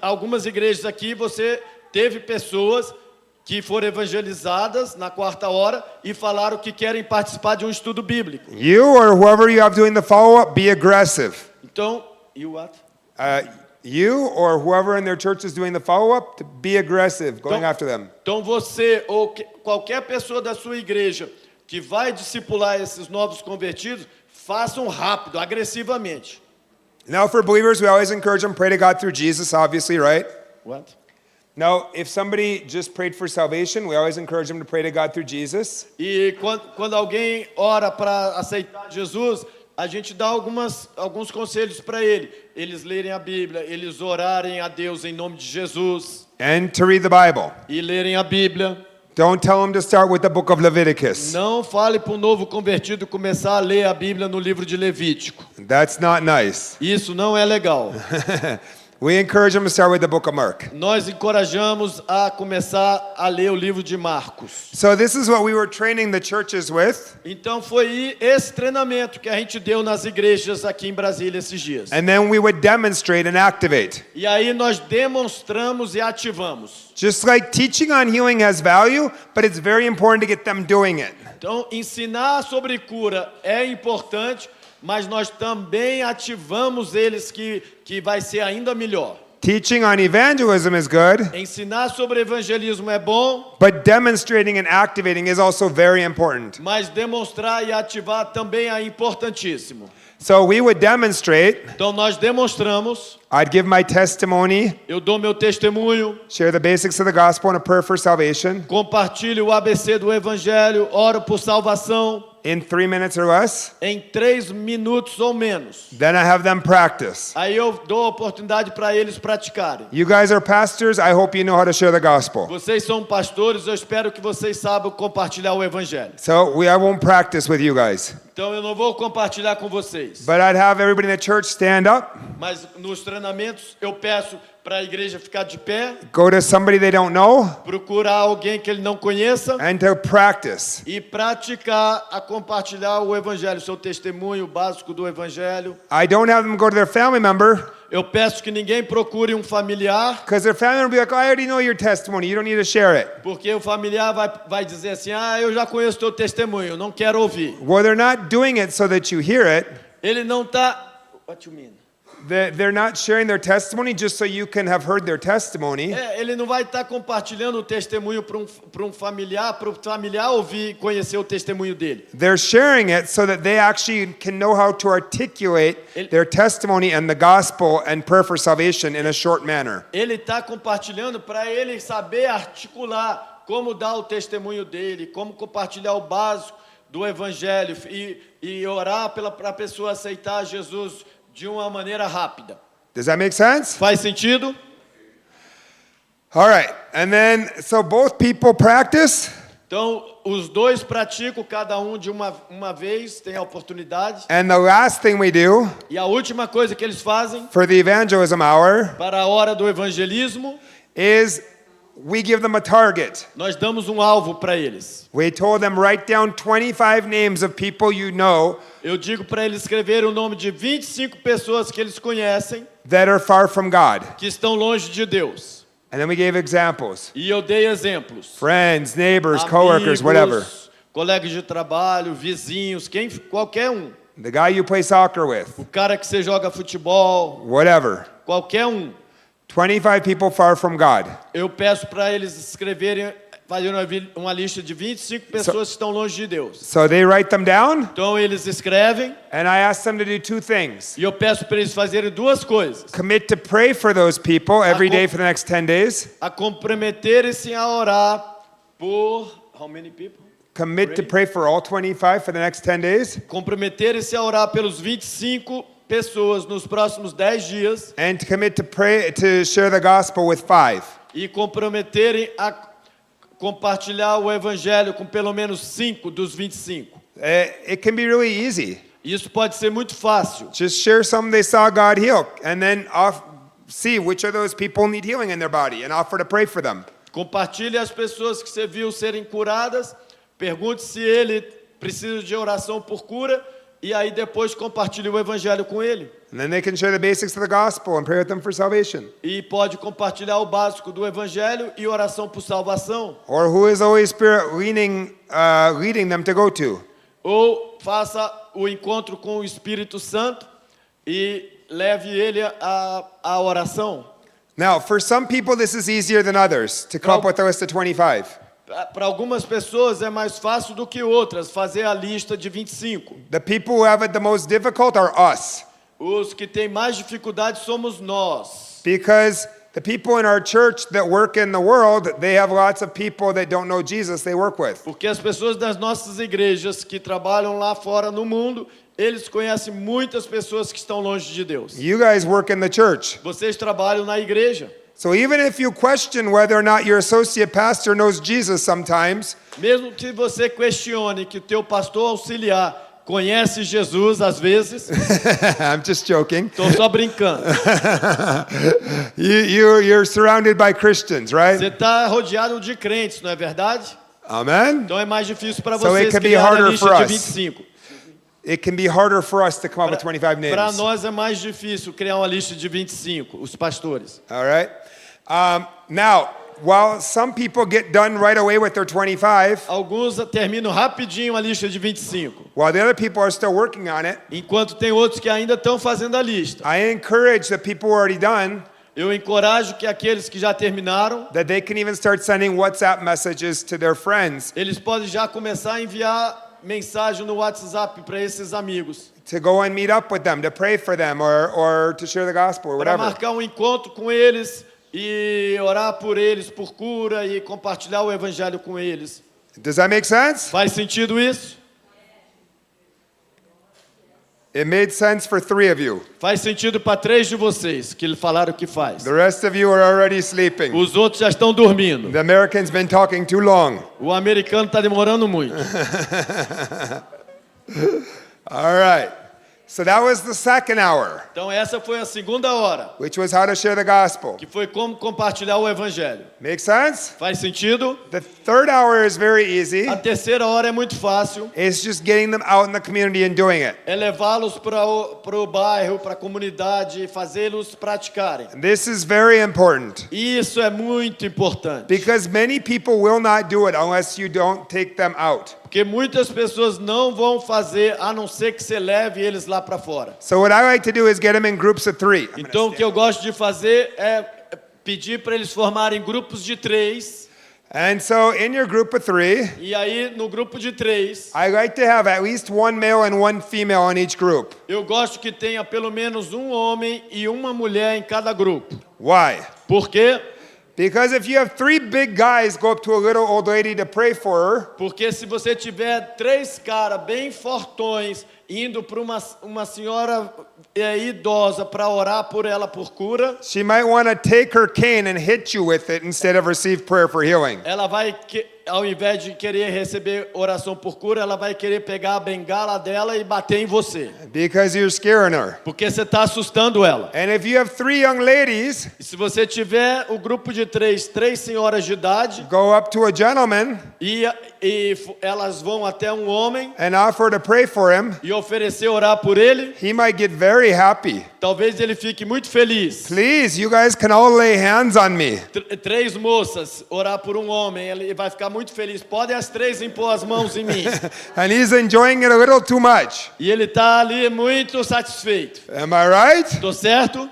algumas igrejas aqui, você teve pessoas que foram evangelizadas na 4ª hora e falaram que querem participar de um estudo bíblico. You or whoever you have doing the follow-up, be aggressive. Então, you what? You or whoever in their church is doing the follow-up, to be aggressive, going after them. Então você ou qualquer pessoa da sua igreja que vai discipular esses novos convertidos, façam rápido, agressivamente. Now for believers, we always encourage them, pray to God through Jesus, obviously, right? What? Now, if somebody just prayed for salvation, we always encourage them to pray to God through Jesus. E quando alguém ora para aceitar Jesus, a gente dá alguns conselhos para ele. Eles lerem a Bíblia, eles orarem a Deus em nome de Jesus. And to read the Bible. E lerem a Bíblia. Don't tell them to start with the book of Leviticus. Não fale para um novo convertido começar a ler a Bíblia no livro de Levítico. That's not nice. Isso não é legal. We encourage them to start with the book of Mark. Nós encorajamos a começar a ler o livro de Marcos. So this is what we were training the churches with. Então foi esse treinamento que a gente deu nas igrejas aqui em Brasília esses dias. And then we would demonstrate and activate. E aí nós demonstramos e ativamos. Just like teaching on healing has value, but it's very important to get them doing it. Então ensinar sobre cura é importante, mas nós também ativamos eles que vai ser ainda melhor. Teaching on evangelism is good, Ensinar sobre evangelismo é bom, but demonstrating and activating is also very important. mas demonstrar e ativar também é importantíssimo. So we would demonstrate, Então nós demonstramos, I'd give my testimony, eu dou meu testemunho, share the basics of the gospel and a prayer for salvation compartilho o ABC do evangelho, oro por salvação in 3 minutes or less. em 3 minutos ou menos. Then I have them practice. Aí eu dou a oportunidade para eles praticarem. You guys are pastors, I hope you know how to share the gospel. Vocês são pastores, eu espero que vocês saibam compartilhar o evangelho. So I won't practice with you guys. Então eu não vou compartilhar com vocês. But I'd have everybody in the church stand up, Mas nos treinamentos eu peço para a igreja ficar de pé, go to somebody they don't know, procurar alguém que ele não conheça and to practice. e praticar a compartilhar o evangelho, seu testemunho básico do evangelho. I don't have them go to their family member, Eu peço que ninguém procure um familiar, because their family member will be like, I already know your testimony, you don't need to share it. porque o familiar vai dizer assim: ah, eu já conheço teu testemunho, não quero ouvir. Well, they're not doing it so that you hear it. Ele não está. What you mean? They're not sharing their testimony just so you can have heard their testimony. Ele não vai estar compartilhando o testemunho para o familiar ouvir e conhecer o testemunho dele. They're sharing it so that they actually can know how to articulate their testimony and the gospel and prayer for salvation in a short manner. Ele está compartilhando para ele saber articular como dar o testemunho dele, como compartilhar o básico do evangelho e orar para a pessoa aceitar Jesus de uma maneira rápida. Does that make sense? Faz sentido? All right. And then, so both people practice. Então, os dois praticam, cada um de uma vez, tem a oportunidade. And the last thing we do E a última coisa que eles fazem for the evangelism hour para a hora do evangelismo, is we give them a target. nós damos um alvo para eles. We told them, write down 25 names of people you know Eu digo para eles escreverem o nome de 25 pessoas que eles conhecem, that are far from God. que estão longe de Deus. And then we gave examples. E eu dei exemplos. Friends, neighbors, coworkers, whatever. Colegas de trabalho, vizinhos, qualquer um. The guy you play soccer with, O cara que você joga futebol, whatever. qualquer um. 25 people far from God. Eu peço para eles escreverem, fazendo uma lista de 25 pessoas que estão longe de Deus. So they write them down, Então eles escrevem and I ask them to do 2 things. e eu peço para eles fazerem 2 coisas. Commit to pray for those people every day for the next 10 days. A comprometerem-se a orar por... How many people? Commit to pray for all 25 for the next 10 days. Comprometerem-se a orar pelos 25 pessoas nos próximos 10 dias And to commit to pray to share the gospel with 5. e comprometerem a compartilhar o evangelho com pelo menos 5 dos 25. It can be really easy. Isso pode ser muito fácil. Just share something they saw God heal, and then see which of those people need healing in their body and offer to pray for them. Compartilhe as pessoas que você viu serem curadas, pergunte se ele precisa de oração por cura, e aí depois compartilhe o evangelho com ele. And then they can share the basics of the gospel and pray with them for salvation. E pode compartilhar o básico do evangelho e oração por salvação. Or who is the Holy Spirit leading them to go to? Ou faça o encontro com o Espírito Santo e leve ele à oração. Now, for some people, this is easier than others to come up with a list of 25. Para algumas pessoas é mais fácil do que outras fazer a lista de 25. The people who have it the most difficult are us. Os que têm mais dificuldade somos nós. Because the people in our church that work in the world, they have lots of people that don't know Jesus they work with. Porque as pessoas das nossas igrejas que trabalham lá fora no mundo, eles conhecem muitas pessoas que estão longe de Deus. You guys work in the church. Vocês trabalham na igreja. So even if you question whether or not your associate pastor knows Jesus sometimes, Mesmo que você questione que o teu pastor auxiliar conhece Jesus às vezes, I'm just joking. estou só brincando. You're surrounded by Christians, right? Você está rodeado de crentes, não é verdade? Amen? Então é mais difícil para So it vocês can be criar a harder lista for de us. 25. It can be harder for us to come up with 25 Para names. nós é mais difícil criar uma lista de 25, os pastores. All right? Now, while some people get done right away with their 25, Alguns terminam rapidinho a lista de 25, while the other people are still working on it, enquanto tem outros que ainda estão fazendo a lista. I encourage the people who are already done Eu encorajo que aqueles que já terminaram, that they can even start sending WhatsApp messages to their friends eles podem já começar a enviar mensagem no WhatsApp para esses amigos, to go and meet up with them, to pray for them, or to share the gospel, or para whatever. marcar um encontro com eles e orar por eles por cura e compartilhar o evangelho com eles. Does that make sense? Faz sentido isso? It made sense for 3 of you. Faz sentido para 3 de vocês que falaram que faz. The rest of you are already sleeping. Os outros já estão dormindo. The American's been talking too long. O americano está demorando muito. All right. So that was the second hour, Então essa foi a segunda hora, which was how to share the gospel. que foi como compartilhar o evangelho. Make sense? Faz sentido? The third hour is very easy. A terceira hora é muito fácil. It's just getting them out in the community and doing it. É levá-los para o bairro, para a comunidade e fazê-los praticarem. This is very important Isso é muito importante. because many people will not do it unless you don't take them out. Porque muitas pessoas não vão fazer a não ser que você leve eles lá para fora. So what I like to do is get them in groups of 3. Então o que eu gosto de fazer é pedir para eles formarem grupos de 3. And so in your group of 3, E aí no grupo de 3, I like to have at least one male and one female in each group. eu gosto que tenha pelo menos um homem e uma mulher em cada grupo. Why? Por quê? Because if you have 3 big guys go up to a little old lady to pray for her, Porque se você tiver 3 caras bem fortões indo para uma senhora idosa para orar por ela por cura, she might want to take her cane and hit you with it instead of receive prayer for healing. ela vai, ao invés de querer receber oração por cura, ela vai querer pegar a bengala dela e bater em você. Because you're scaring her. Porque você está assustando ela. And if you have 3 young ladies, E se você tiver o grupo de 3 senhoras de idade, go up to a gentleman e elas vão até um homem and offer to pray for him, e oferecer orar por ele, he might get very happy. talvez ele fique muito feliz. Please, you guys can all lay hands on me. 3 moças orar por um homem, ele vai ficar muito feliz. Podem as 3 impor as mãos em mim. And he's enjoying it a little too much. E ele está ali muito satisfeito. Am I right? Estou certo?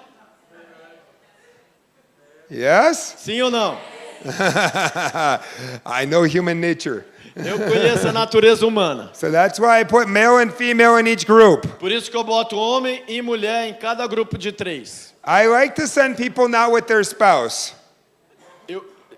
Yes? Sim ou não? I know human nature. Eu conheço a natureza humana. So that's why I put male and female in each group. Por isso que eu boto homem e mulher em cada grupo de 3. I like to send people not with their spouse.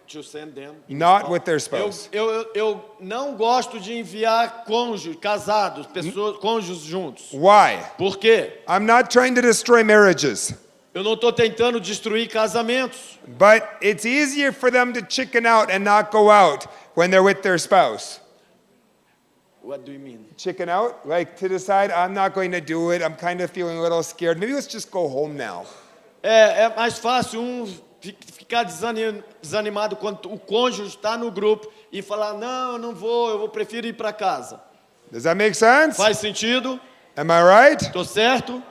To send them. Not with their spouse. Eu não gosto de enviar cônjuges, casados, pessoas, cônjuges juntos. Why? Por quê? I'm not trying to destroy marriages. Eu não estou tentando destruir casamentos. But it's easier for them to chicken out and not go out when they're with their spouse. What do you mean? Chicken out? Like to decide, I'm not going to do it. I'm kind of feeling a little scared. Maybe let's just go home now. É mais fácil ficar desanimado quando o cônjuge está no grupo e falar, não, eu não vou, eu prefiro ir para casa. Does that make sense? Faz sentido? Am I right? Estou certo?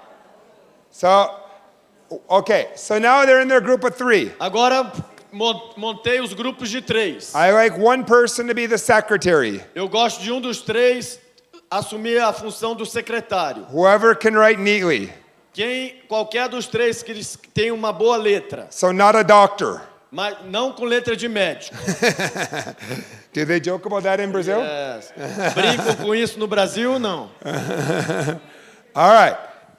So, okay. So now they're in their group of 3. Agora montei os grupos de 3. I like one person to be the secretary. Eu gosto de um dos 3 assumir a função do secretário. Whoever can write neatly. Qualquer dos 3 que tem uma boa letra, So not a doctor. mas não com letra de médico. Do they joke about that in Brazil? Yes. Brincam com isso no Brasil? Não. All right.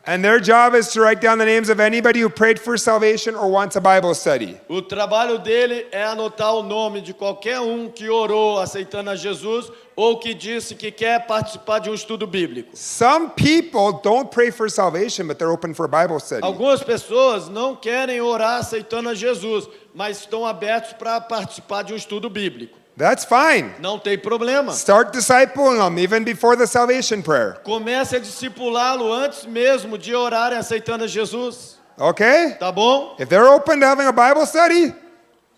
And their job is to write down the names of anybody who prayed for salvation or wants a Bible study. O trabalho dele é anotar o nome de qualquer um que orou aceitando a Jesus ou que disse que quer participar de um estudo bíblico. Some people don't pray for salvation, but they're open for Bible study. Algumas pessoas não querem orar aceitando a Jesus, mas estão abertos para participar de um estudo bíblico. That's fine. Não tem problema. Start discipling them even before the salvation prayer. Comece a discipulá-lo antes mesmo de orarem aceitando a Jesus. Okay? Tá bom? If they're open to having a Bible study,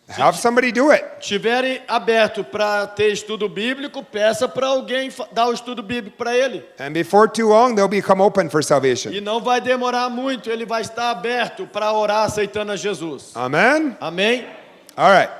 have somebody do it. Estiverem aberto para ter estudo bíblico, peça para alguém dar o estudo bíblico para ele. And before too long, they'll become open for salvation. E não vai demorar muito, ele vai estar aberto para orar aceitando a Jesus. Amen? Amém? All right.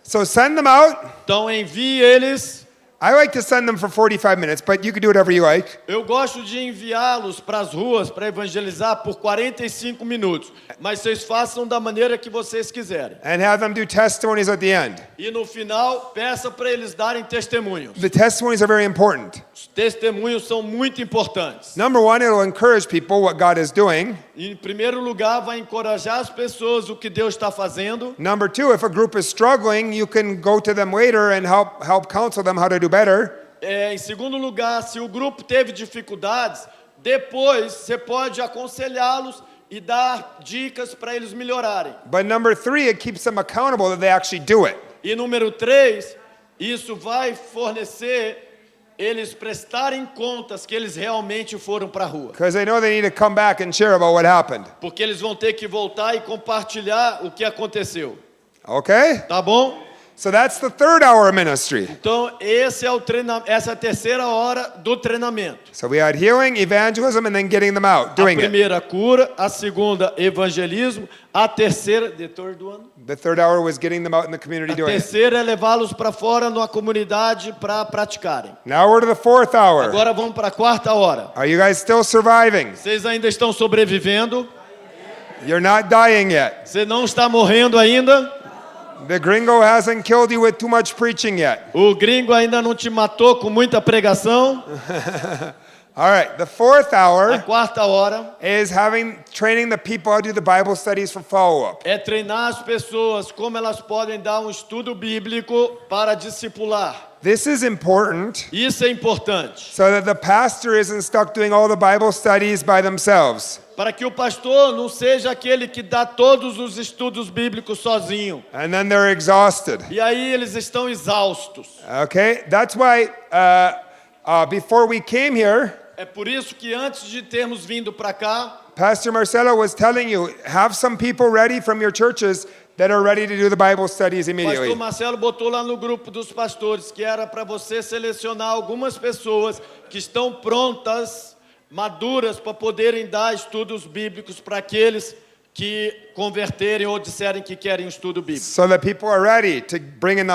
So send them out. Então envie eles. I like to send them for 45 minutes, but you can do whatever you like. Eu gosto de enviá-los para as ruas para evangelizar por 45 minutos, mas vocês façam da maneira que vocês quiserem. And have them do testimonies at the end. E no final, peça para eles darem testemunhos. The testimonies are very important. Os testemunhos são muito importantes. Number one, it'll encourage people what God is doing. Em primeiro lugar, vai encorajar as pessoas o que Deus está fazendo. Number two, if a group is struggling, you can go to them later and help counsel them how to do better. Em segundo lugar, se o grupo teve dificuldades, depois você pode aconselhá-los e dar dicas para eles melhorarem. But number three, it keeps them accountable that they actually do it. E número 3, isso vai fornecer eles prestarem contas que eles realmente foram para a rua. Because they know they need to come back and share about what happened. Porque eles vão ter que voltar e compartilhar o que aconteceu. Okay? Tá bom? So that's the third hour of ministry. Então, essa é a terceira hora do treinamento. So we had healing, evangelism, and then getting them out, A doing it. primeira, cura. A segunda, evangelismo. A terceira, the third one? The third hour was getting them out in the community A doing it. terceira é levá-los para fora na comunidade para praticarem. Now we're to the fourth hour. Agora vamos para a quarta hora. Are you guys still surviving? Vocês ainda estão sobrevivendo? You're not dying yet. Você não está morrendo ainda? The gringo hasn't killed you with too much preaching yet. O gringo ainda não te matou com muita pregação? All right, the fourth A hour quarta hora is training the people how to do the Bible studies for follow-up. é treinar as pessoas como elas podem dar um estudo bíblico para discipular. This is important Isso é importante. so that the pastor isn't stuck doing all the Bible studies by themselves. Para que o pastor não seja aquele que dá todos os estudos bíblicos sozinho. And then they're exhausted. E aí eles estão exaustos. Okay, that's why before we came here, É por isso que antes de termos vindo para cá, Pastor Marcelo was telling you, have some people ready from your churches that are ready to do the Bible studies o immediately. pastor Marcelo botou lá no grupo dos pastores que era para você selecionar algumas pessoas que estão prontas, maduras, para poderem dar estudos bíblicos para aqueles que converterem ou disserem que querem um estudo bíblico. So that people are ready to bring in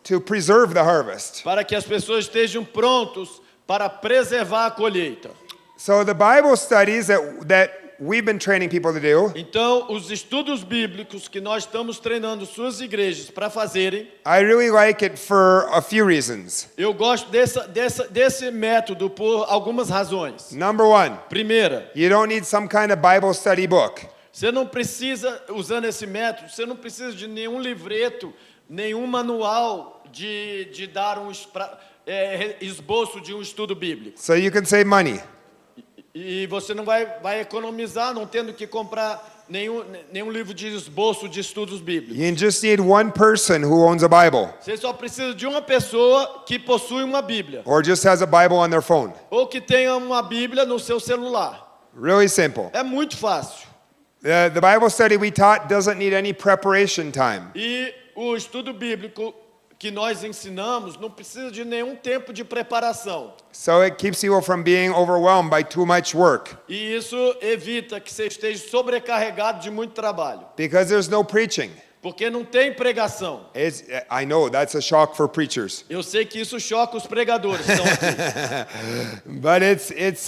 to preserve the harvest. Para que as pessoas estejam prontos para preservar a colheita. So the Bible studies that we've been training people to do, Então, os estudos bíblicos que nós estamos treinando suas igrejas para fazerem, I really like it for a few reasons. eu gosto desse método por algumas razões. Number one, Primeira, you don't need some kind of Bible study book. você não precisa, usando esse método, você não precisa de nenhum livreto, nenhum manual de dar esboço de um estudo bíblico. So you can save money. E você não vai economizar, não tendo que comprar nenhum livro de esboço de estudos bíblicos. You just need one person who owns a Bible Você só precisa de uma pessoa que possui uma Bíblia or just has a Bible on their phone. ou que tenha uma Bíblia no seu celular. Really simple. É muito fácil. The Bible study we taught doesn't need any preparation time. E o estudo bíblico que nós ensinamos não precisa de nenhum tempo de preparação. So it keeps you from being overwhelmed by too much work E isso evita que você esteja sobrecarregado de muito trabalho. because there's no preaching. Porque não tem pregação. I know that's a shock for preachers, Eu sei que isso choca os pregadores. que estão aqui. but it's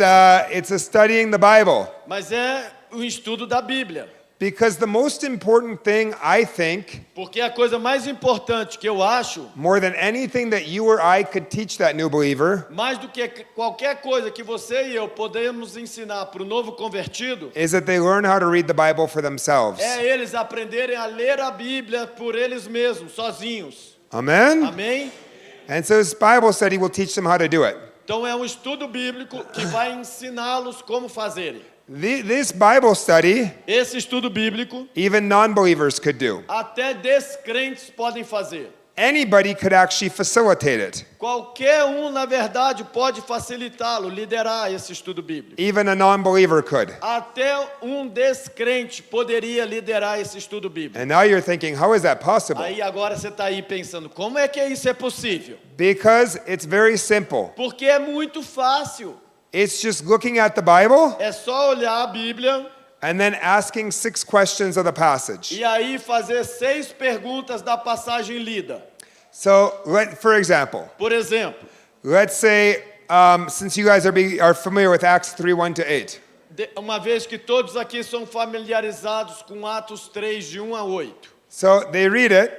a studying the Bible Mas é o estudo da Bíblia. because the most important thing I think, Porque a coisa mais importante que eu acho, more than anything that you or I could teach that new believer, mais do que qualquer coisa que você e eu podemos ensinar para o novo convertido, is that they learn how to read the Bible for themselves. é eles aprenderem a ler a Bíblia por eles mesmos, sozinhos. Amen? Amém? And so this Bible study will teach them how to do it. Então é um estudo bíblico que vai ensiná-los como fazerem. This Bible study, Esse estudo bíblico, even non-believers could do. até descrentes podem fazer. Anybody could actually facilitate it. Qualquer um, na verdade, pode facilitá-lo, liderar esse estudo bíblico. Even a non-believer could. Até um descrente poderia liderar esse estudo bíblico. And now you're thinking, how is that possible? Aí agora você está aí pensando, como é que isso é possível? Because it's very simple. Porque é muito fácil. It's just looking at the Bible É só olhar a Bíblia and then asking 6 questions of the passage. e aí fazer 6 perguntas da passagem lida. So, for example, Por exemplo, let's say, since you guys are familiar with Acts 3, 1 to 8. uma vez que todos aqui são familiarizados com Atos 3, de 1 a 8. So they read it,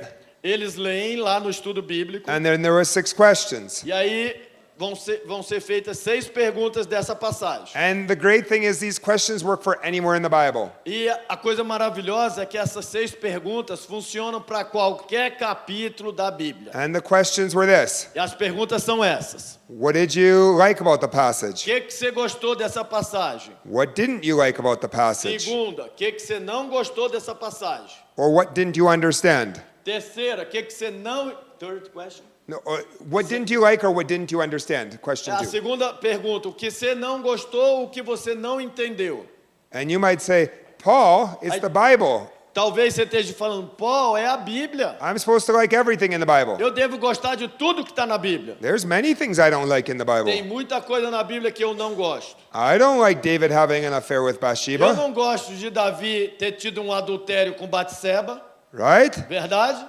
Eles leem lá no estudo bíblico and then there were 6 questions. e aí vão ser feitas 6 perguntas dessa passagem. And the great thing is these questions work for anywhere in the Bible. E a coisa maravilhosa é que essas 6 perguntas funcionam para qualquer capítulo da Bíblia. And the questions were this. E as perguntas são essas. What did you like about the O passage? que você gostou dessa passagem? What didn't you like about the passage? Segunda, o que você não gostou dessa passagem? Or what didn't you understand? Terceira, o que você não... Third question. No, what didn't you like or what didn't you understand? Question A 2. segunda pergunta, o que você não gostou, o que você não entendeu? And you might say, Paul, it's the Bible. Talvez você esteja falando, Paul, é a Bíblia. I'm supposed to like everything in the Bible. Eu devo gostar de tudo que está na Bíblia. There's many things I don't like in the Tem Bible. muita coisa na Bíblia que eu não gosto. I don't like David having an affair with Eu Bathsheba, não gosto de Davi ter tido um adultério com Batseba, right? verdade?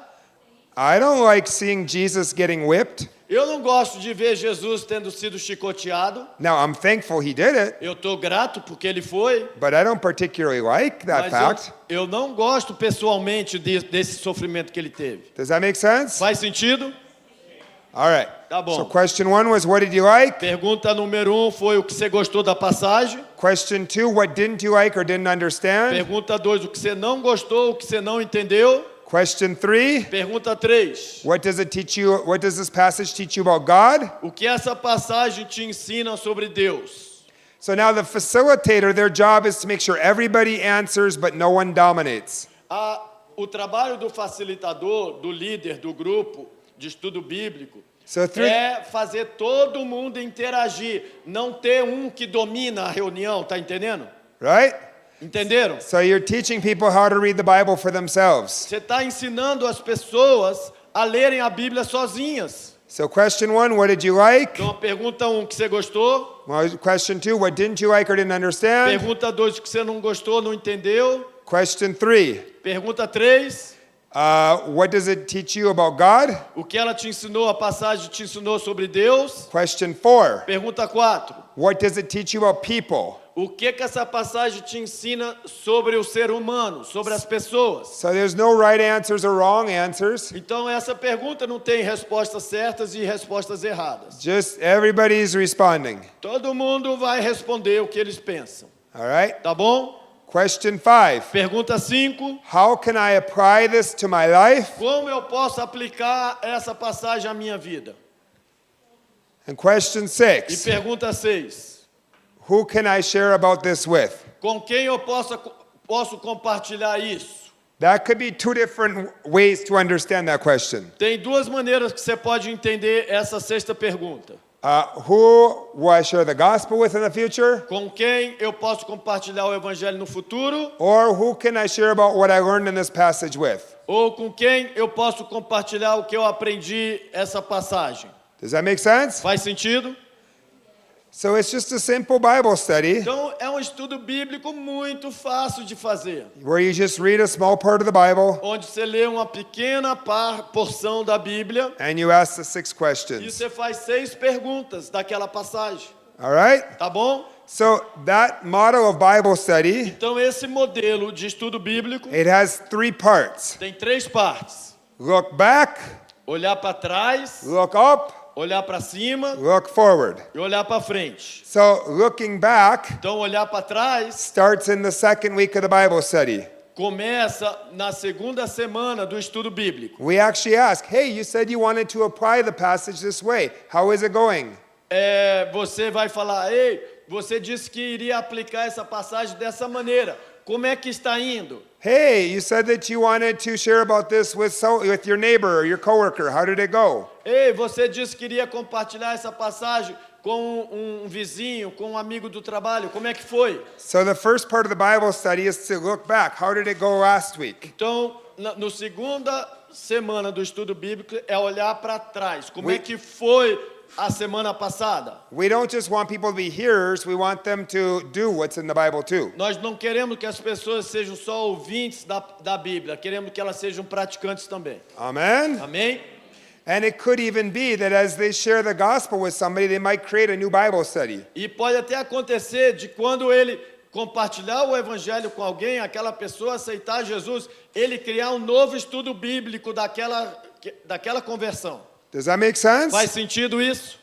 I don't like seeing Jesus getting whipped. Eu não gosto de ver Jesus tendo sido chicoteado. Now, I'm thankful he did it, Eu estou grato porque ele foi, but I don't particularly like that mas fact. eu não gosto pessoalmente desse sofrimento que ele teve. Does that make sense? Faz sentido? All right. Tá bom. So question 1 was, what did you like? Pergunta número 1 foi o que você gostou da passagem. Question 2, what didn't you like or didn't understand? Pergunta 2, o que você não gostou, o que você não entendeu. Question 3, Pergunta 3, what does it teach you? What does this passage teach you about God? o que essa passagem te ensina sobre Deus? So now the facilitator, their job is to make sure everybody answers, but no one dominates. O trabalho do facilitador, do líder do grupo de estudo bíblico, So through, é fazer todo mundo interagir, não ter um que domina a reunião, tá entendendo? right? Entenderam? So you're teaching people how to read the Bible for themselves. Você está ensinando as pessoas a lerem a Bíblia sozinhas. So question 1, what did you like? Então, pergunta 1, o que você gostou? Well, question 2, what didn't you like or didn't understand? Pergunta 2, o que você não gostou, não entendeu? Question 3, Pergunta 3, what does it teach you about God? o que ela te ensinou, a passagem te ensinou sobre Deus? Question 4, Pergunta 4, what does it teach you about people? o que essa passagem te ensina sobre o ser humano, sobre as pessoas? So there's no right answers or wrong answers. Então, essa pergunta não tem respostas certas e respostas erradas. Just everybody's responding. Todo mundo vai responder o que eles pensam. All right? Tá bom? Question 5, Pergunta 5, how can I apply this to my life? como eu posso aplicar essa passagem à minha vida? And question E 6, pergunta 6, who can I share about this with? com quem eu posso compartilhar isso? That could be two different ways to understand that question. Tem duas maneiras que você pode entender essa sexta pergunta. Who will I share the gospel with in the future? Com quem eu posso compartilhar o evangelho no futuro? Or who can I share about what I learned in this passage with? Ou com quem eu posso compartilhar o que eu aprendi essa passagem? Does that make sense? Faz sentido? So it's just a simple Bible study Então é um estudo bíblico muito fácil de fazer, where you just read a small part of the Bible onde você lê uma pequena porção da Bíblia and you ask the 6 e questions. você faz 6 perguntas daquela passagem, All right? tá bom? So that model of Bible study, Então esse modelo de estudo bíblico it has 3 parts. tem 3 partes: Look back, olhar para trás, look up, olhar para cima look forward. e olhar para frente. So looking back Então olhar para trás starts in the second week of the Bible study. começa na segunda semana do estudo bíblico. We actually ask, hey, you said you wanted to apply the passage this way. How is it going? Você vai falar, ei, você disse que iria aplicar essa passagem dessa maneira. Como é que está indo? Hey, you said that you wanted to share about this with your neighbor or your coworker. How did it go? Ei, você disse que iria compartilhar essa passagem com um vizinho, com um amigo do trabalho. Como é que foi? So the first part of the Bible study is to look back. How did it go last week? Então, no segunda semana do estudo bíblico é olhar para trás. Como é que foi a semana passada? We don't just want people to be hearers, we want them to do what's in the Bible too. Nós não queremos que as pessoas sejam só ouvintes da Bíblia, queremos que elas sejam praticantes também. Amen? Amém? And it could even be that as they share the gospel with somebody, they might create a new Bible study. E pode até acontecer de quando ele compartilhar o evangelho com alguém, aquela pessoa aceitar Jesus, ele criar um novo estudo bíblico daquela conversão. Does that make sense? Faz sentido isso?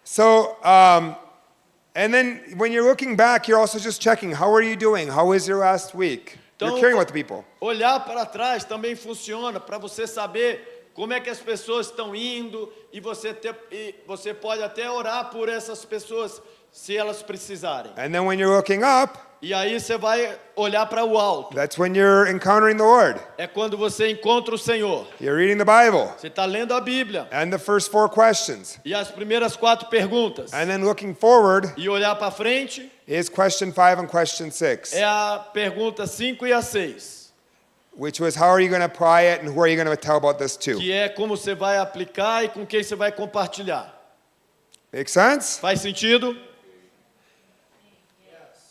So, and then when you're looking back, you're also just checking, how are you doing? How was your last week? You're Então, caring with the people. olhar para trás também funciona para você saber como é que as pessoas estão indo e você pode até orar por essas pessoas se elas precisarem. And then when you're looking up, E aí você vai olhar para o alto. that's when you're encountering the Lord. É quando você encontra o Senhor. You're reading the Bible. Você está lendo a Bíblia. And the first 4 questions. E as primeiras 4 perguntas. And then looking forward E olhar para frente is question 5 and question 6, é a pergunta 5 e a 6. which was how are you going to apply it and who are you going to tell about this to? Que é como você vai aplicar e com quem você vai compartilhar. Make sense? Faz sentido?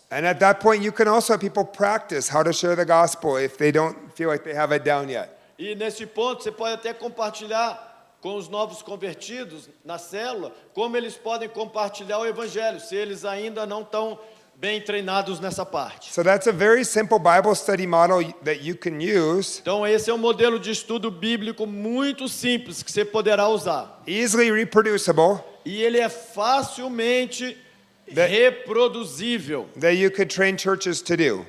And at that point, you can also have people practice how to share the gospel if they don't feel like they have it down yet. E nesse ponto você pode até compartilhar com os novos convertidos na célula como eles podem compartilhar o evangelho, se eles ainda não estão bem treinados nessa parte. So that's a very simple Bible study model that you can use, Então esse é um modelo de estudo bíblico muito simples que você poderá usar. easily reproducible, E ele é facilmente reproduzível. that you could train churches to do.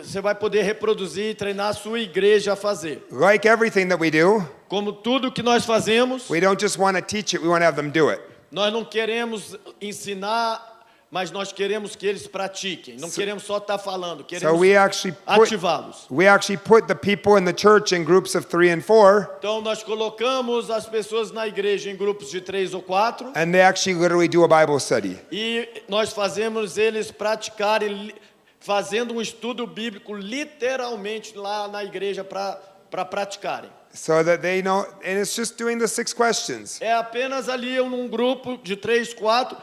Você vai poder reproduzir e treinar a sua igreja a fazer. Like everything that we do, Como tudo que nós fazemos, we don't just want to teach it, we want to have them do it. nós não queremos ensinar, mas nós queremos que eles pratiquem. Não queremos só estar falando, So queremos we actually ativá-los. put the people in the church in groups of 3 and 4, Então nós colocamos as pessoas na igreja em grupos de 3 ou 4 and they actually literally do a Bible study. e nós fazemos eles praticarem, fazendo um estudo bíblico literalmente lá na igreja para praticarem. So that they know, and it's just doing the 6 questions. É apenas ali num grupo de 3, 4,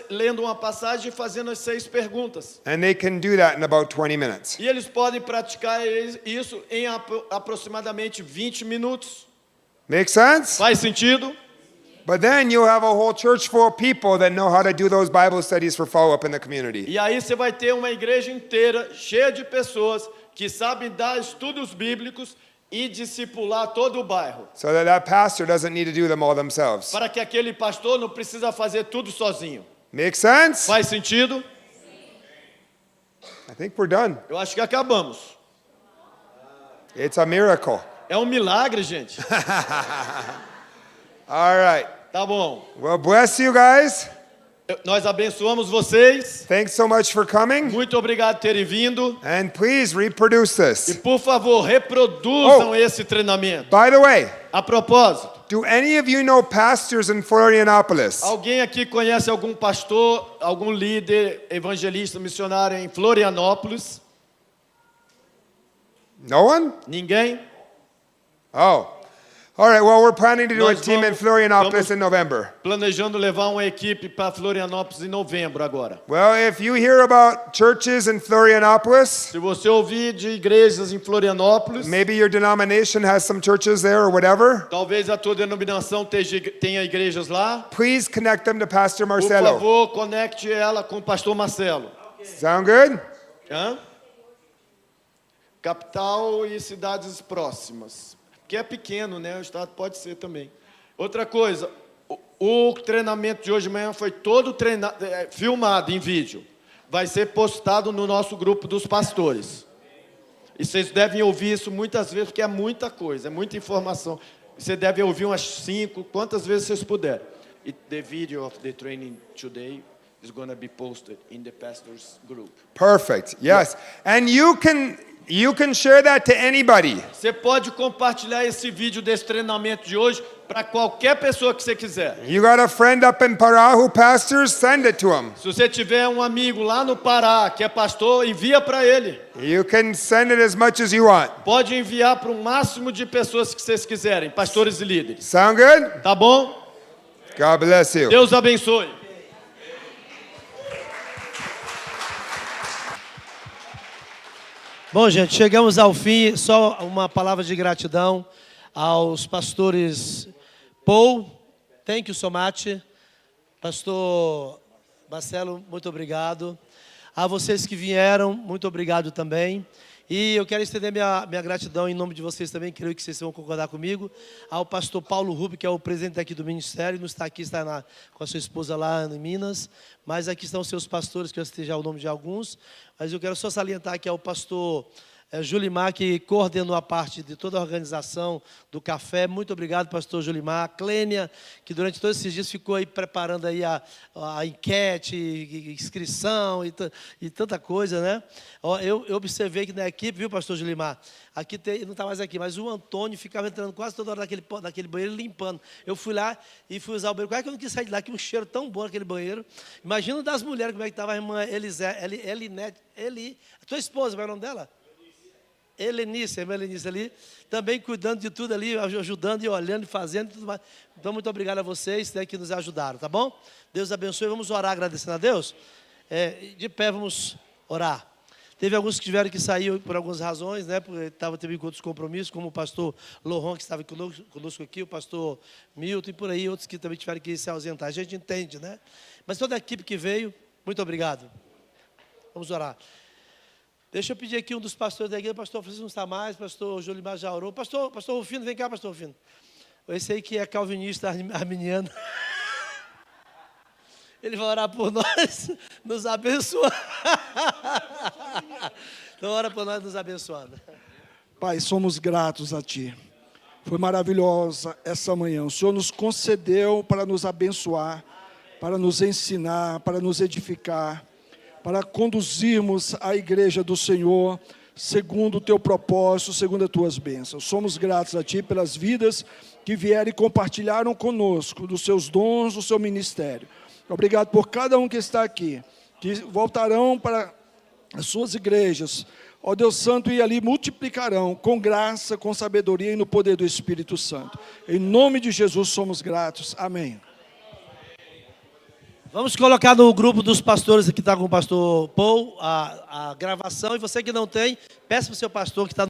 lendo uma passagem e fazendo as 6 perguntas. And they can do that in about 20 minutes. E eles podem praticar isso em aproximadamente 20 minutos. Make sense? Faz sentido? But then you'll have a whole church full of people that know how to do those Bible studies for follow-up in the community. E aí você vai ter uma igreja inteira cheia de pessoas que sabem dar estudos bíblicos e discipular todo o bairro. So that pastor doesn't need to do them all themselves. Para que aquele pastor não precisa fazer tudo sozinho. Make sense? Faz sentido? I think we're done. Eu acho que acabamos. It's a miracle. É um milagre, gente. All right. Tá bom. Well, bless you guys. Nós abençoamos vocês. Thanks so much for coming. Muito obrigado por terem vindo. And please reproduce E, this. por favor, reproduzam Oh. esse treinamento. By the way, A propósito, do any of you know pastors in Florianopolis? alguém aqui conhece algum pastor, algum líder, evangelista, missionário em Florianópolis? No one? Ninguém? Oh. All right, well, we're planning to do a Nós team in vamos- Florianopolis vamos- in November. Planejando levar uma equipe para Florianópolis em novembro agora. Well, if you hear about churches in Florianopolis, Se você ouvir de igrejas em Florianópolis, maybe your denomination has some churches there or whatever, talvez a tua denominação tenha igrejas lá. please connect them to Pastor Por Marcelo. favor, conecte ela com o pastor Marcelo. Sound good? Hã? Capital e cidades próximas. Porque é pequeno, né? O estado pode ser também. Outra coisa, o treinamento de hoje de manhã foi todo filmado em vídeo. Vai ser postado no nosso grupo dos pastores. E vocês devem ouvir isso muitas vezes, porque é muita coisa, é muita informação. Você deve ouvir umas 5, quantas vezes vocês puderem. The video of the training today is going to be posted in the pastors group. Perfect. Yes. And you can share that to anybody. Você pode compartilhar esse vídeo desse treinamento de hoje para qualquer pessoa que você quiser. You got a friend up in Pará who pastors, send it to him. Se você tiver um amigo lá no Pará que é pastor, envia para ele. You can send it as much as you want. Pode enviar para o máximo de pessoas que vocês quiserem, pastores e líderes. Sound good? Tá bom? God bless you. Deus abençoe. Bom, gente, chegamos ao fim. Só uma palavra de gratidão aos pastores Paul, thank you so much. Pastor Marcelo, muito obrigado. A vocês que vieram, muito obrigado também. E eu quero estender minha gratidão em nome de vocês também, creio que vocês vão concordar comigo, ao pastor Paulo Rubio, que é o presidente aqui do ministério, não está aqui, está com a sua esposa lá em Minas, mas aqui estão os seus pastores, que eu esteja o nome de alguns, mas eu quero só salientar que é o pastor Julimar, que coordenou a parte de toda a organização do café. Muito obrigado, pastor Julimar. Clênia, que durante todos esses dias ficou aí preparando aí a enquete, inscrição e tanta coisa, né? Eu observei que na equipe, viu, pastor Julimar? Aqui não está mais aqui, mas o Antônio ficava entrando quase toda hora naquele banheiro limpando. Eu fui lá e fui usar o banheiro. Quase que eu não quis sair de lá, que um cheiro tão bom naquele banheiro. Imagina das mulheres como é que estava a irmã tua esposa, qual é o nome dela? Helenice, a irmã Helenice ali, também cuidando de tudo ali, ajudando e olhando e fazendo tudo mais. Então, muito obrigado a vocês, né, que nos ajudaram, tá bom? Deus abençoe, vamos orar agradecendo a Deus. De pé, vamos orar. Teve alguns que tiveram que sair por algumas razões, né, porque teve outros compromissos, como o pastor Loron, que estava conosco aqui, o pastor Milton e por aí, outros que também tiveram que se ausentar. A gente entende, né? Mas toda a equipe que veio, muito obrigado. Vamos orar. Deixa eu pedir aqui um dos pastores da igreja, pastor Francisco não está mais, pastor Jolimar já orou. Pastor Rufino, vem cá, pastor Rufino. Esse aí que é calvinista arminiano. Ele vai orar por nós, nos abençoar. Então ora por nós, nos abençoando. Pai, somos gratos a Ti. Foi maravilhosa essa manhã. O Senhor nos concedeu para nos abençoar, para nos ensinar, para nos edificar, para conduzirmos a igreja do Senhor segundo o Teu propósito, segundo as Tuas bênçãos. Somos gratos a Ti pelas vidas que vieram e compartilharam conosco dos Seus dons, do Seu ministério. Obrigado por cada um que está aqui, que voltarão para as suas igrejas, ó Deus Santo, e ali multiplicarão com graça, com sabedoria e no poder do Espírito Santo. Em nome de Jesus somos gratos. Amém. Vamos colocar no grupo dos pastores que está com o pastor Paul a gravação. E você que não tem, peça para o seu pastor que está